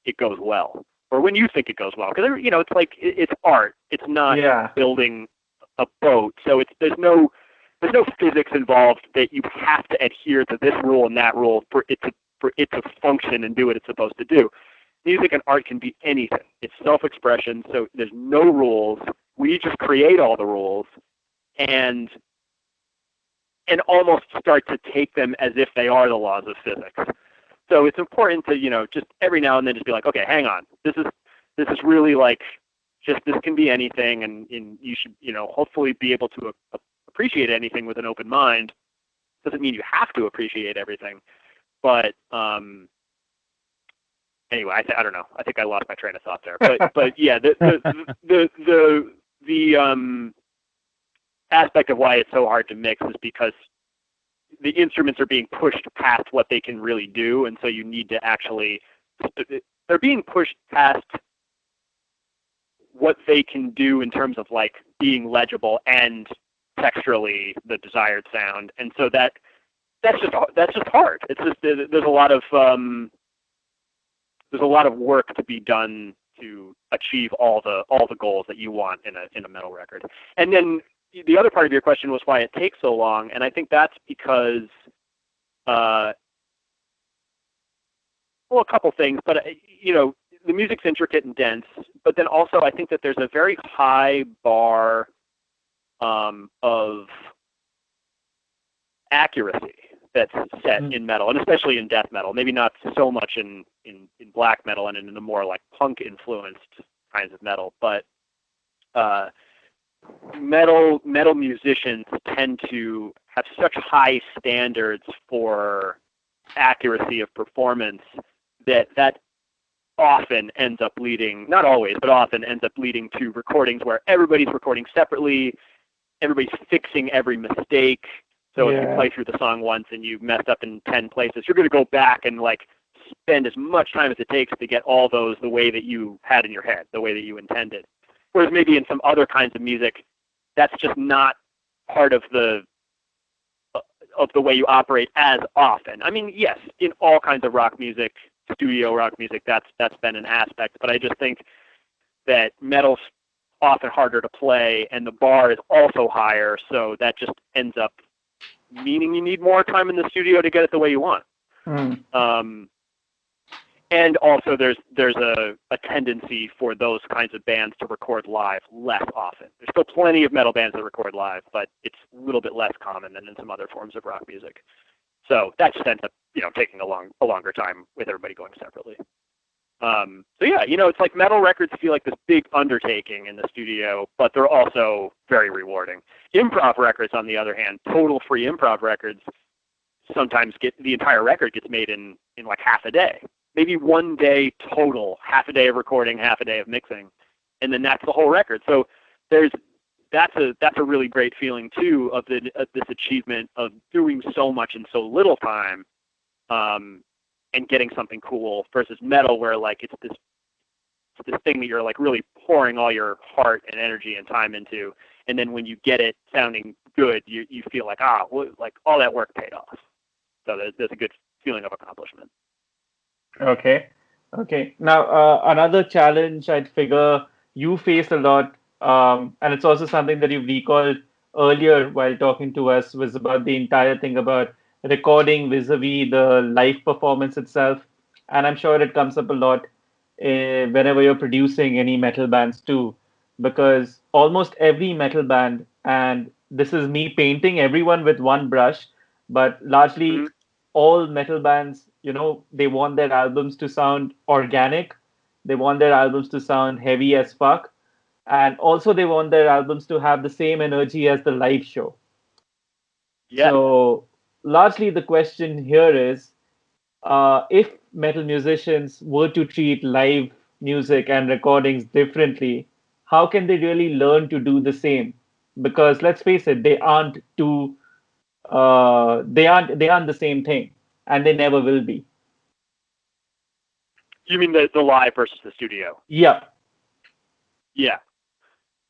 it goes well. Or when you think it goes well, because it's like it's art. It's not building a boat, so there's no physics involved that you have to adhere to this rule and that rule for it to function and do what it's supposed to do. Music and art can be anything. It's self-expression, so there's no rules. We just create all the rules and almost start to take them as if they are the laws of physics. So it's important to, just every now and then just be like, okay, hang on. This is really like, just this can be anything, and you should, hopefully be able to appreciate anything with an open mind. Doesn't mean you have to appreciate everything. But anyway, I don't know. I think I lost my train of thought there. But yeah, the aspect of why it's so hard to mix is because the instruments are being pushed past what they can really do, and so you need to actually, they're being pushed past what they can do in terms of like being legible and texturally the desired sound, and so that's just hard. It's just there's a lot of work to be done to achieve all the goals that you want in a metal record. And then the other part of your question was why it takes so long, and I think that's because, a couple things, but the music's intricate and dense, but then also I think that there's a very high bar of accuracy that's set in metal, and especially in death metal. Maybe not so much in black metal and in the more like punk influenced kinds of metal, but metal musicians tend to have such high standards for accuracy of performance that often ends up leading, not always, but often ends up leading to recordings where everybody's recording separately, everybody's fixing every mistake. So if you play through the song once and you messed up in 10 places, you're going to go back and like spend as much time as it takes to get all those the way that you had in your head, the way that you intended. Whereas maybe in some other kinds of music, that's just not part of the way you operate as often. I mean, yes, in all kinds of rock music, studio rock music, that's been an aspect, but I just think that metal's often harder to play and the bar is also higher, so that just ends up meaning you need more time in the studio to get it the way you want. And also there's a tendency for those kinds of bands to record live less often. There's still plenty of metal bands that record live, but it's a little bit less common than in some other forms of rock music. So that just ends up, taking a longer time with everybody going separately. So yeah, it's like metal records feel like this big undertaking in the studio, but they're also very rewarding. Improv records, on the other hand, total free improv records, sometimes the entire record gets made in like half a day. Maybe one day total, half a day of recording, half a day of mixing, and then that's the whole record. So that's a really great feeling too of this achievement of doing so much in so little time, and getting something cool, versus metal where like it's this thing that you're like really pouring all your heart and energy and time into, and then when you get it sounding good, you feel like like all that work paid off. So there's a good feeling of accomplishment. Okay. Now, another challenge I'd figure you face a lot, and it's also something that you've recalled earlier while talking to us, was about the entire thing about recording vis-a-vis the live performance itself. And I'm sure it comes up a lot whenever you're producing any metal bands too, because almost every metal band, and this is me painting everyone with one brush, but largely all metal bands, they want their albums to sound organic. They want their albums to sound heavy as fuck. And also they want their albums to have the same energy as the live show. Yeah. So largely the question here is, if metal musicians were to treat live music and recordings differently, how can they really learn to do the same? Because let's face it, they aren't the same thing, and they never will be. You mean the live versus the studio? Yeah. Yeah.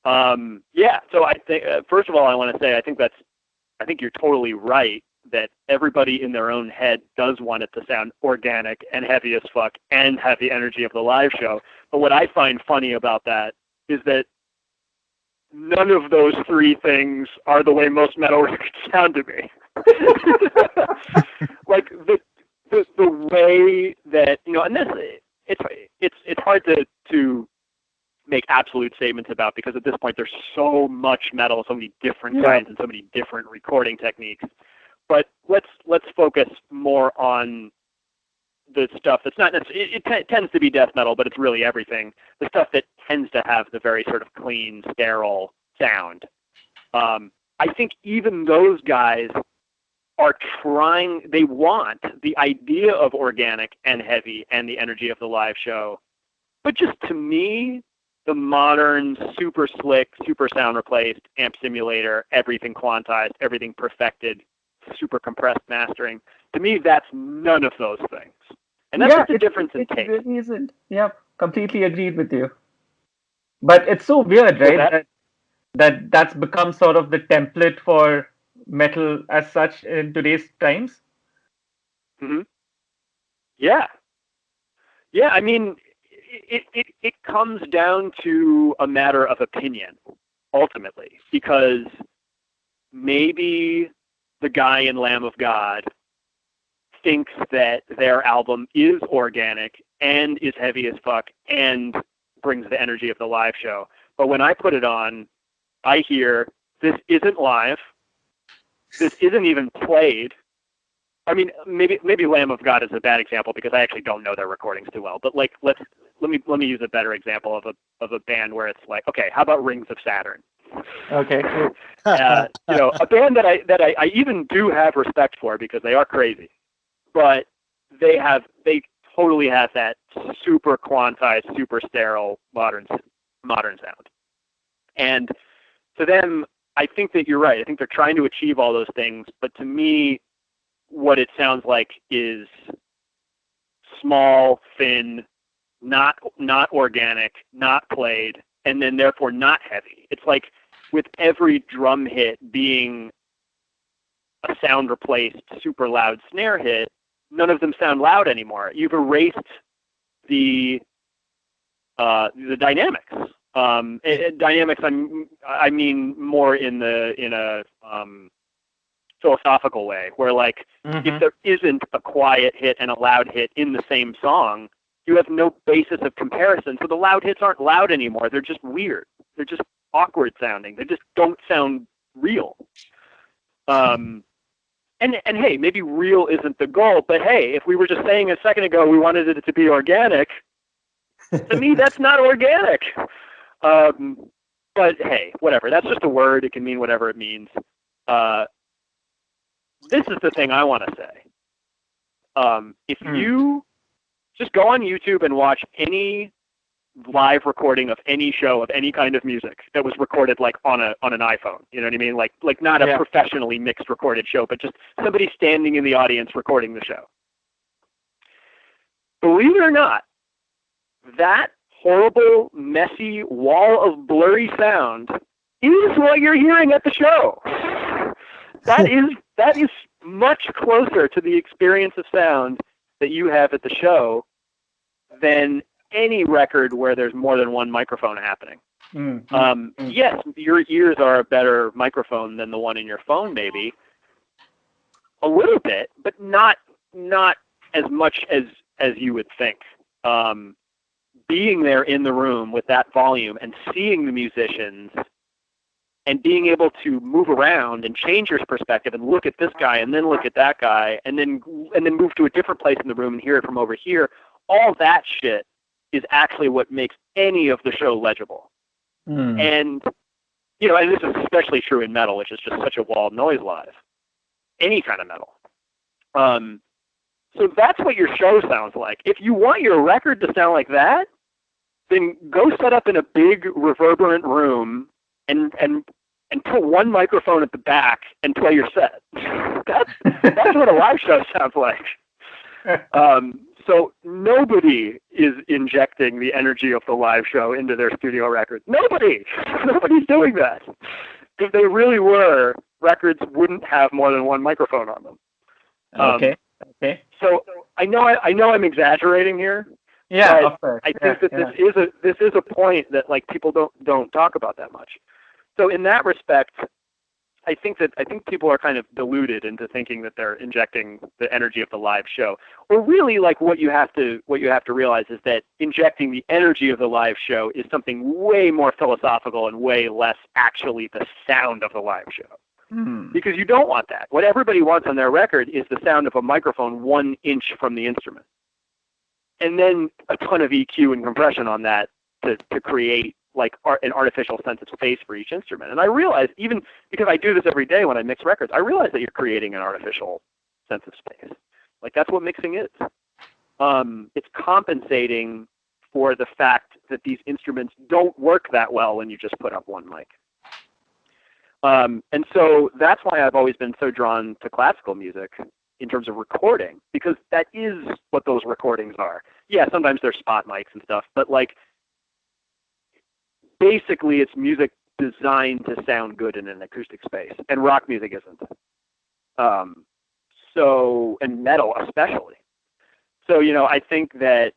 So I think first of all, I want to say I think you're totally right that everybody in their own head does want it to sound organic and heavy as fuck and have the energy of the live show. But what I find funny about that is that none of those three things are the way most metal records sound to me. Like the way that, and this, it's hard to make absolute statements about, because at this point there's so much metal, so many different kinds and so many different recording techniques. But let's focus more on the stuff that's not necessarily, it tends to be death metal, but it's really everything. The stuff that tends to have the very sort of clean, sterile sound. I think even those guys are trying, they want the idea of organic and heavy and the energy of the live show. But just to me, the modern, super slick, super sound replaced, amp simulator, everything quantized, everything perfected, super compressed mastering, to me, that's none of those things. And that's the difference in taste. It really isn't. Yeah, completely agreed with you. But it's so weird, right? That's become sort of the template for metal as such in today's times. Mm-hmm. Yeah. I mean, it comes down to a matter of opinion, ultimately, because maybe the guy in Lamb of God thinks that their album is organic and is heavy as fuck and brings the energy of the live show. But when I put it on, I hear, this isn't live. This isn't even played. I mean, maybe Lamb of God is a bad example because I actually don't know their recordings too well. But like, let me use a better example of a band where it's like, okay, how about Rings of Saturn? Okay. A band that I even do have respect for because they are crazy, but they totally has that super quantized, super sterile modern sound. And to them, I think that you're right. I think they're trying to achieve all those things, but to me, what it sounds like is small, thin, not organic, not played, and then therefore not heavy. It's like with every drum hit being a sound replaced super loud snare hit, none of them sound loud anymore. You've erased the dynamics. Dynamics, I mean more in a philosophical way, where like if there isn't a quiet hit and a loud hit in the same song, you have no basis of comparison. So the loud hits aren't loud anymore. They're just weird. They're just awkward sounding. They just don't sound real. And hey, maybe real isn't the goal, but hey, if we were just saying a second ago we wanted it to be organic, to me that's not organic. But hey, whatever. That's just a word. It can mean whatever it means. This is the thing I want to say. If you just go on YouTube and watch any live recording of any show of any kind of music that was recorded like on an iPhone, you know what I mean? Like not a professionally mixed recorded show, but just somebody standing in the audience recording the show. Believe it or not, that horrible, messy wall of blurry sound is what you're hearing at the show. That is much closer to the experience of sound that you have at the show than any record where there's more than one microphone happening. Yes, your ears are a better microphone than the one in your phone, maybe. A little bit, but not as much as you would think. Being there in the room with that volume and seeing the musicians and being able to move around and change your perspective and look at this guy and then look at that guy and then move to a different place in the room and hear it from over here, all that shit is actually what makes any of the show legible. And, you know, and this is especially true in metal, which is just such a wall of noise live. Any kind of metal. So that's what your show sounds like. If you want your record to sound like that, then go set up in a big reverberant room and put one microphone at the back and play your set. That's what a live show sounds like. So nobody is injecting the energy of the live show into their studio records. Nobody's doing that. If they really were, records wouldn't have more than one microphone on them. Okay. So I know I'm exaggerating here. Yeah, but of course. I think that this is a point that like people don't talk about that much. So in that respect, I think people are kind of deluded into thinking that they're injecting the energy of the live show. Or really, like what you have to realize is that injecting the energy of the live show is something way more philosophical and way less actually the sound of the live show. Because you don't want that. What everybody wants on their record is the sound of a microphone 1 inch from the instrument. And then a ton of EQ and compression on that to create like an artificial sense of space for each instrument. And I realize, even because I do this every day when I mix records, I realize that you're creating an artificial sense of space. Like that's what mixing is. It's compensating for the fact that these instruments don't work that well when you just put up one mic. And so that's why I've always been so drawn to classical music in terms of recording, because that is what those recordings are. Yeah, sometimes they're spot mics and stuff, but like basically it's music designed to sound good in an acoustic space, and rock music isn't. And metal especially. So, you know, I think that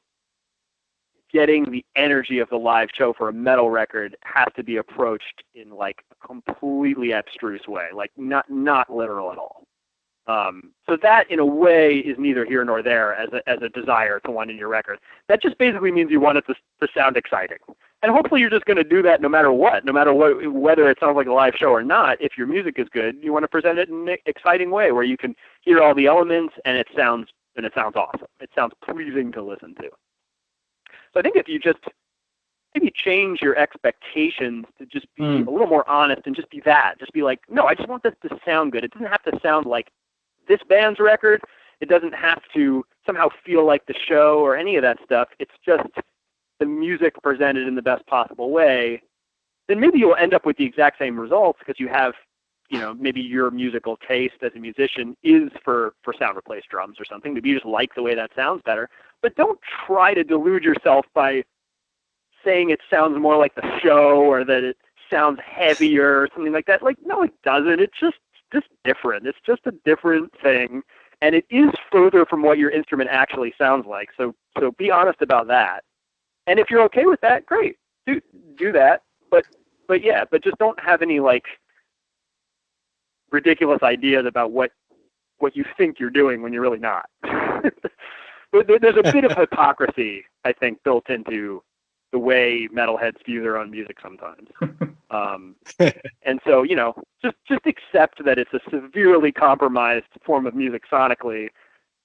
getting the energy of the live show for a metal record has to be approached in like a completely abstruse way, like not literal at all. So that in a way is neither here nor there as a desire to want in your record. That just basically means you want it to sound exciting. And hopefully you're just going to do that no matter what, whether it sounds like a live show or not. If your music is good, you want to present it in an exciting way where you can hear all the elements and it sounds awesome. It sounds pleasing to listen to. So I think if you just maybe change your expectations to just be a little more honest and just be that. Just be like, no, I just want this to sound good. It doesn't have to sound like this band's record. It doesn't have to somehow feel like the show or any of that stuff. It's just the music presented in the best possible way. Then maybe you'll end up with the exact same results because you have, maybe your musical taste as a musician is for sound replaced drums or something. Maybe you just like the way that sounds better. But don't try to delude yourself by saying it sounds more like the show or that it sounds heavier or something like that. Like, no, it doesn't. It's just different. It's just a different thing. And it is further from what your instrument actually sounds like. So be honest about that. And if you're okay with that, great. Do that. But just don't have any like ridiculous ideas about what you think you're doing when you're really not. There's a bit of hypocrisy, I think, built into the way metalheads view their own music sometimes. And so, just accept that it's a severely compromised form of music sonically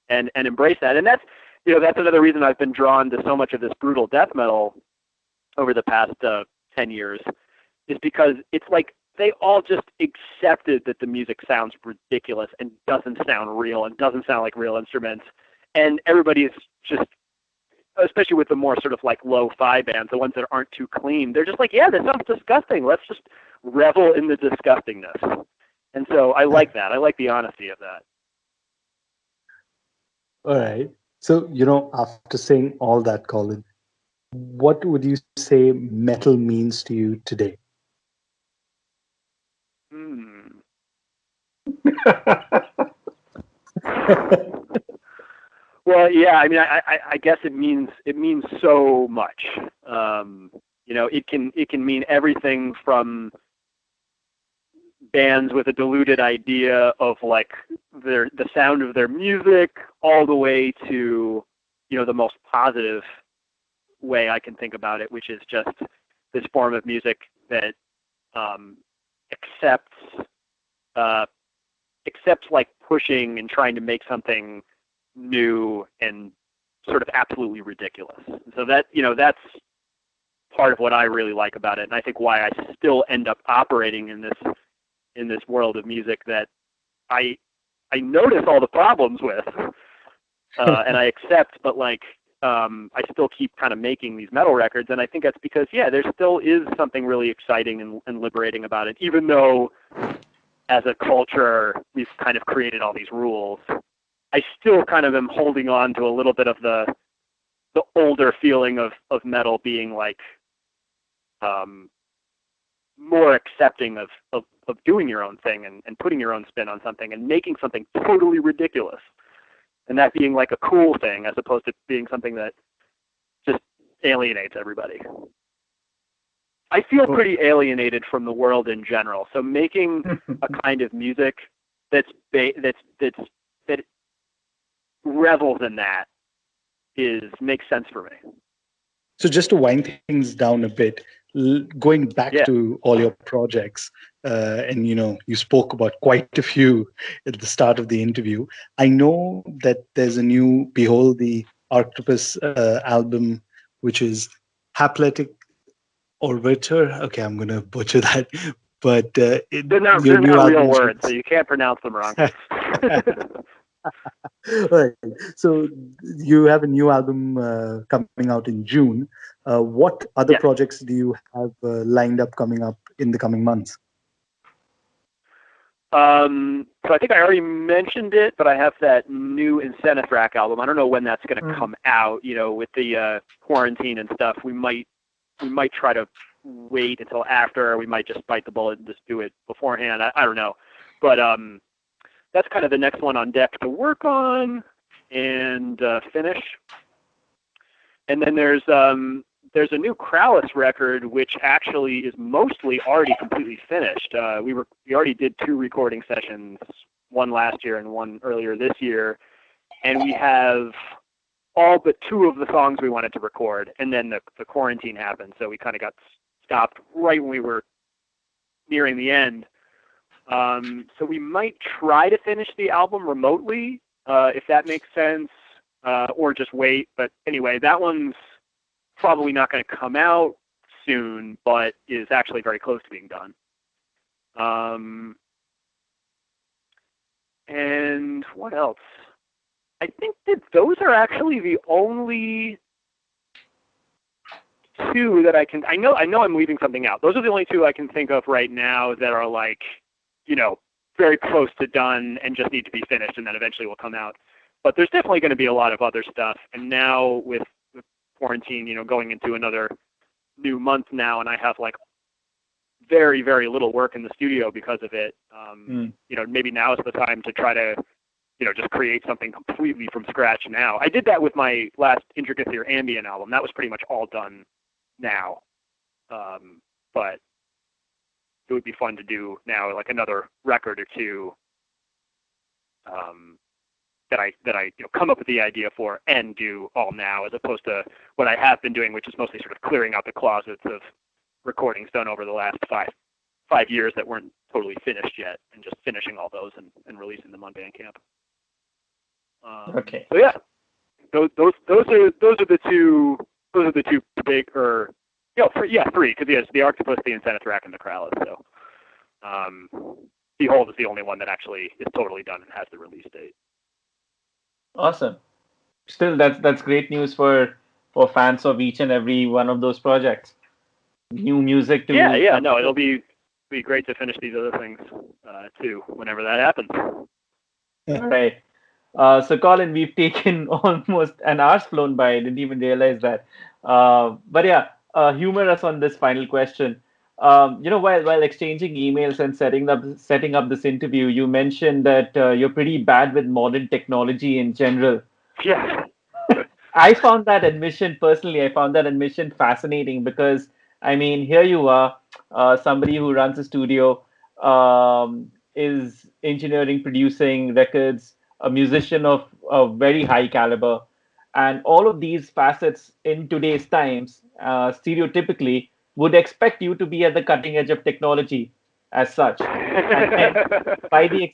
and embrace that. And that's another reason I've been drawn to so much of this brutal death metal over the past 10 years, is because it's like they all just accepted that the music sounds ridiculous and doesn't sound real and doesn't sound like real instruments. And everybody is just, especially with the more sort of like lo-fi bands, the ones that aren't too clean, they're just like, yeah, that sounds disgusting. Let's just revel in the disgustingness. And so I like that. I like the honesty of that. All right. So, after saying all that, Colin, what would you say metal means to you today? Well, yeah, I mean, I guess it means so much. It can mean everything from bands with a diluted idea of like the sound of their music, all the way to the most positive way I can think about it, which is just this form of music that accepts like pushing and trying to make something new and sort of absolutely ridiculous. So that's part of what I really like about it, and I think why I still end up operating in this world of music that I notice all the problems with, and I accept, but like I still keep kind of making these metal records, and I think that's because there still is something really exciting and liberating about it, even though as a culture we've kind of created all these rules. I still kind of am holding on to a little bit of the older feeling of metal being like more accepting of doing your own thing and putting your own spin on something and making something totally ridiculous. And that being like a cool thing as opposed to being something that just alienates everybody. I feel pretty alienated from the world in general. So making a kind of music that revels in that makes sense for me. So just to wind things down a bit, going back to all your projects, and you spoke about quite a few at the start of the interview. I know that there's a new Behold the Arctopus album, which is Hapletic Orbiter. Okay, I'm going to butcher that. But they're not real words, so you can't pronounce them wrong. Right. So you have a new album coming out in June. What other projects do you have lined up coming up in the coming months? So I think I already mentioned it, but I have that new Incentive Rack album. I don't know when that's going to come out. With the quarantine and stuff, we might try to wait until after, or we might just bite the bullet and just do it beforehand. I don't know, but that's kind of the next one on deck to work on and finish. And then there's a new Krallis record, which actually is mostly already completely finished. We already did 2 recording sessions, one last year and one earlier this year, and we have all but 2 of the songs we wanted to record, and then the quarantine happened, so we kind of got stopped right when we were nearing the end. So we might try to finish the album remotely, if that makes sense, or just wait. But anyway, that one's probably not going to come out soon, but is actually very close to being done. And what else? I think that those are actually the only two that I know I'm leaving something out. Those are the only two I can think of right now that are like, very close to done and just need to be finished and then eventually will come out. But there's definitely going to be a lot of other stuff. And now with quarantine, going into another new month now, and I have like very, very little work in the studio because of it. Maybe now is the time to try to, just create something completely from scratch now. I did that with my last Intricacy or Ambient album. That was pretty much all done now. But it would be fun to do now, like another record or two that I come up with the idea for and do all now, as opposed to what I have been doing, which is mostly sort of clearing out the closets of recordings done over the last five years that weren't totally finished yet, and just finishing all those and releasing them on Bandcamp. Okay. So yeah, those are the two big, or three, because yes, the Arctopus, the Incenithrac, and the Krallis. So Behold is the only one that actually is totally done and has the release date. Awesome. Still, that's great news for fans of each and every one of those projects. New music to No, it'll be great to finish these other things too, whenever that happens. All right. So Colin, we've taken almost an hour's flown by. I didn't even realize that. But yeah, humor us on this final question. While exchanging emails and setting up this interview, you mentioned that you're pretty bad with modern technology in general. Yeah. I found that admission fascinating because, I mean, here you are, somebody who runs a studio, is engineering, producing records, a musician of very high caliber. And all of these facets in today's times, stereotypically, would expect you to be at the cutting edge of technology as such. And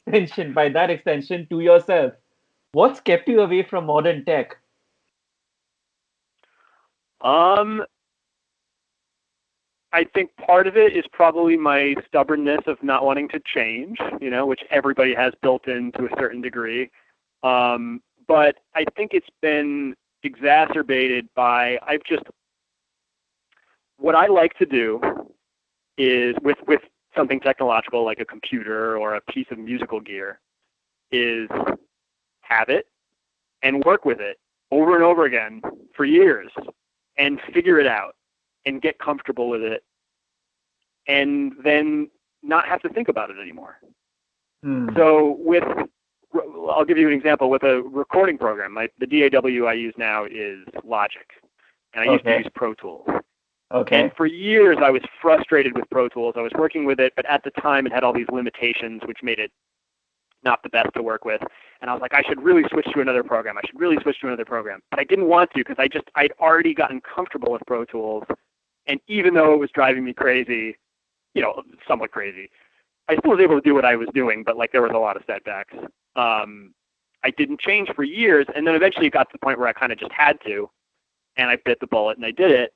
then, by that extension, to yourself, what's kept you away from modern tech? I think part of it is probably my stubbornness of not wanting to change, which everybody has built in to a certain degree. But I think it's been exacerbated by what I like to do is with something technological like a computer or a piece of musical gear is have it and work with it over and over again for years and figure it out and get comfortable with it, and then not have to think about it anymore. So I'll give you an example with a recording program. The DAW I use now is Logic, and I used to use Pro Tools. Okay. And for years I was frustrated with Pro Tools. I was working with it, but at the time it had all these limitations, which made it not the best to work with. And I was like, I should really switch to another program. But I didn't want to because I'd already gotten comfortable with Pro Tools. And even though it was driving me crazy, somewhat crazy, I still was able to do what I was doing, but there was a lot of setbacks. I didn't change for years, and then eventually it got to the point where I kind of just had to, and I bit the bullet and I did it.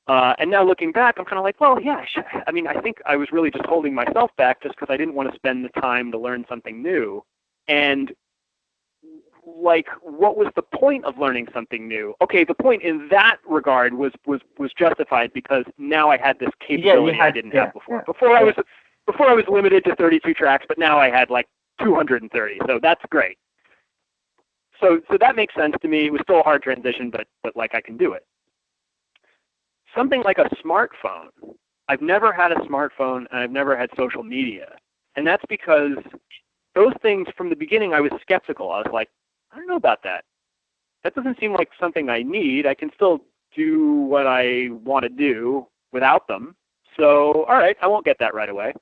And now looking back, I'm kind of like, well, yeah, I think I was really just holding myself back just because I didn't want to spend the time to learn something new. And what was the point of learning something new? Okay, the point in that regard was justified because now I had this capability I didn't have before. Yeah. Before I was limited to 32 tracks, but now I had 230. So that's great. So that makes sense to me. It was still a hard transition, but I can do it. Something like a smartphone. I've never had a smartphone and I've never had social media. And that's because those things from the beginning I was skeptical. I was like, I don't know about that. That doesn't seem like something I need. I can still do what I want to do without them. So, all right, I won't get that right away.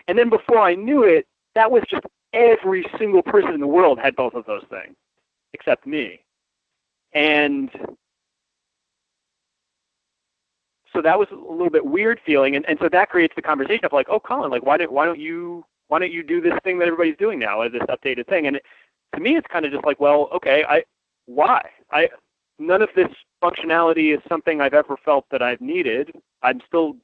And then before I knew it, that was just every single person in the world had both of those things, except me. And so that was a little bit weird feeling. And so that creates the conversation of oh, Colin, why don't you do this thing that everybody's doing now, this updated thing? And to me, it's kind of just well, okay, why? None of this functionality is something I've ever felt that I've needed. I'm still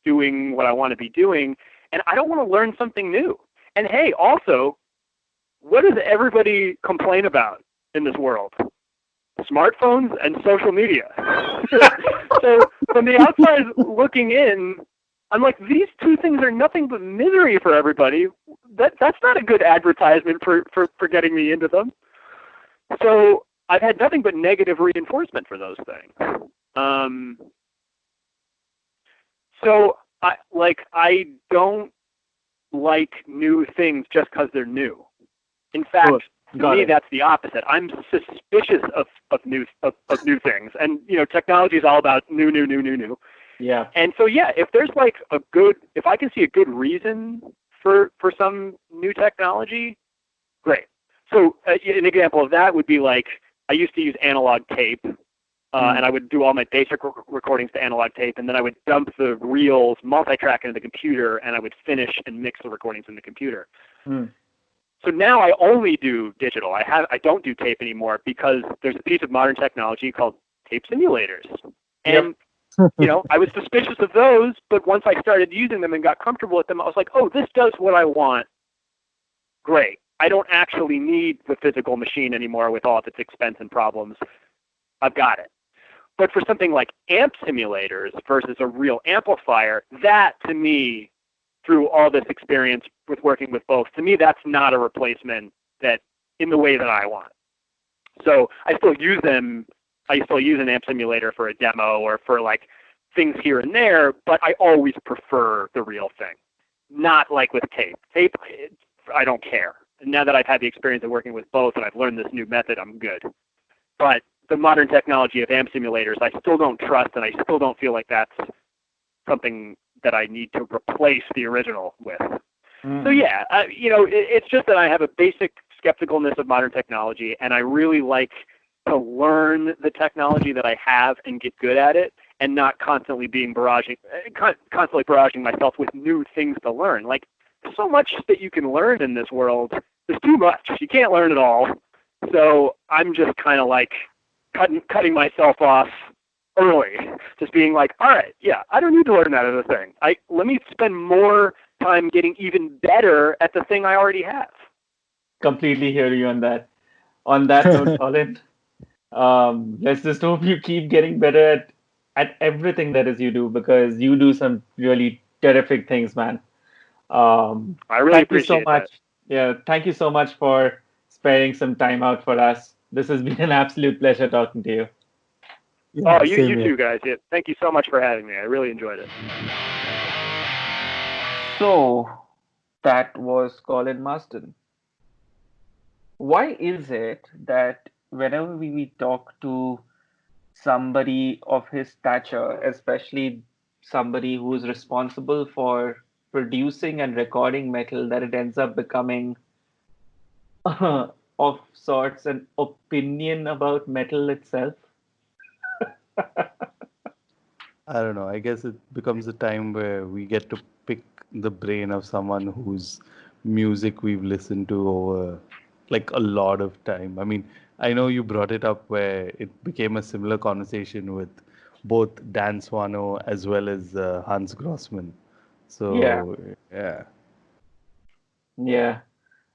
doing what I want to be doing, and I don't want to learn something new. And hey, also, what does everybody complain about in this world? Smartphones and social media. So from the outside looking in, I'm like, these two things are nothing but misery for everybody. That's not a good advertisement for getting me into them. So I've had nothing but negative reinforcement for those things. So I don't like new things just because they're new. In fact, to me, that's the opposite. I'm suspicious of new things, and technology is all about new. Yeah. And so if there's if I can see a good reason for some new technology, great. So an example of that would be I used to use analog tape, and I would do all my basic recordings to analog tape, and then I would dump the reels, multi-track into the computer, and I would finish and mix the recordings in the computer. So now I only do digital. I don't do tape anymore because there's a piece of modern technology called tape simulators. And I was suspicious of those, but once I started using them and got comfortable with them, I was like, oh, this does what I want. Great. I don't actually need the physical machine anymore with all of its expense and problems. I've got it. But for something like amp simulators versus a real amplifier, that to me, through all this experience with working with both, to me that's not a replacement that in the way that I want. So I still use them. I still use an amp simulator for a demo or for things here and there, but I always prefer the real thing. Not like with tape. Tape, I don't care. Now that I've had the experience of working with both and I've learned this new method, I'm good. But the modern technology of amp simulators, I still don't trust, and I still don't feel like that's something that I need to replace the original with. So it's just that I have a basic skepticalness of modern technology, and I really like to learn the technology that I have and get good at it, and not constantly barraging myself with new things to learn. There's so much that you can learn in this world. There's too much. You can't learn it all. So I'm just kind of cutting myself off early, just being all right, I don't need to learn that other thing. Let me spend more time getting even better at the thing I already have. Completely hear you on that. On that note, Colin, let's just hope you keep getting better at everything that is you do, because you do some really terrific things, man. I really appreciate that. Yeah, thank you so much for sparing some time out for us. This has been an absolute pleasure talking to you. Yeah, you too, guys. Yeah, thank you so much for having me. I really enjoyed it. So, that was Colin Marston. Why is it that whenever we talk to somebody of his stature, especially somebody who is responsible for producing and recording metal, that it ends up becoming of sorts an opinion about metal itself? I don't know. I guess it becomes a time where we get to pick the brain of someone whose music we've listened to over a lot of time. I mean, I know you brought it up where it became a similar conversation with both Dan Swano as well as Hans Grossman. So, yeah. Yeah.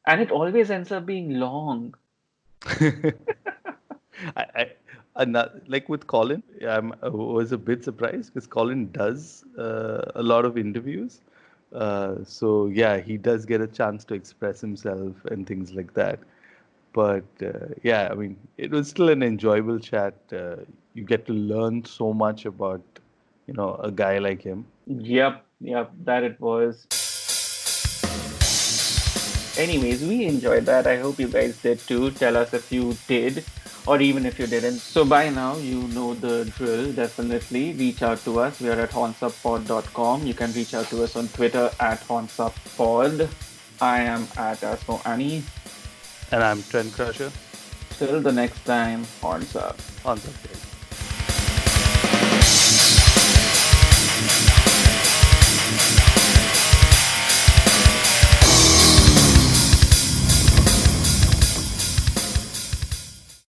And it always ends up being long. With Colin, I was a bit surprised because Colin does a lot of interviews. So yeah, he does get a chance to express himself and things like that. But I mean, it was still an enjoyable chat. You get to learn so much about, a guy like him. Yep, that it was. Anyways, we enjoyed that. I hope you guys did too. Tell us if you did, or even if you didn't. So by now, you know the drill. Definitely reach out to us. We are at hornsupppod.com. You can reach out to us on Twitter at hornsupppod. I am at Asmo Annie. And I'm Trent Crusher. Till the next time, horns up. Horns up, guys.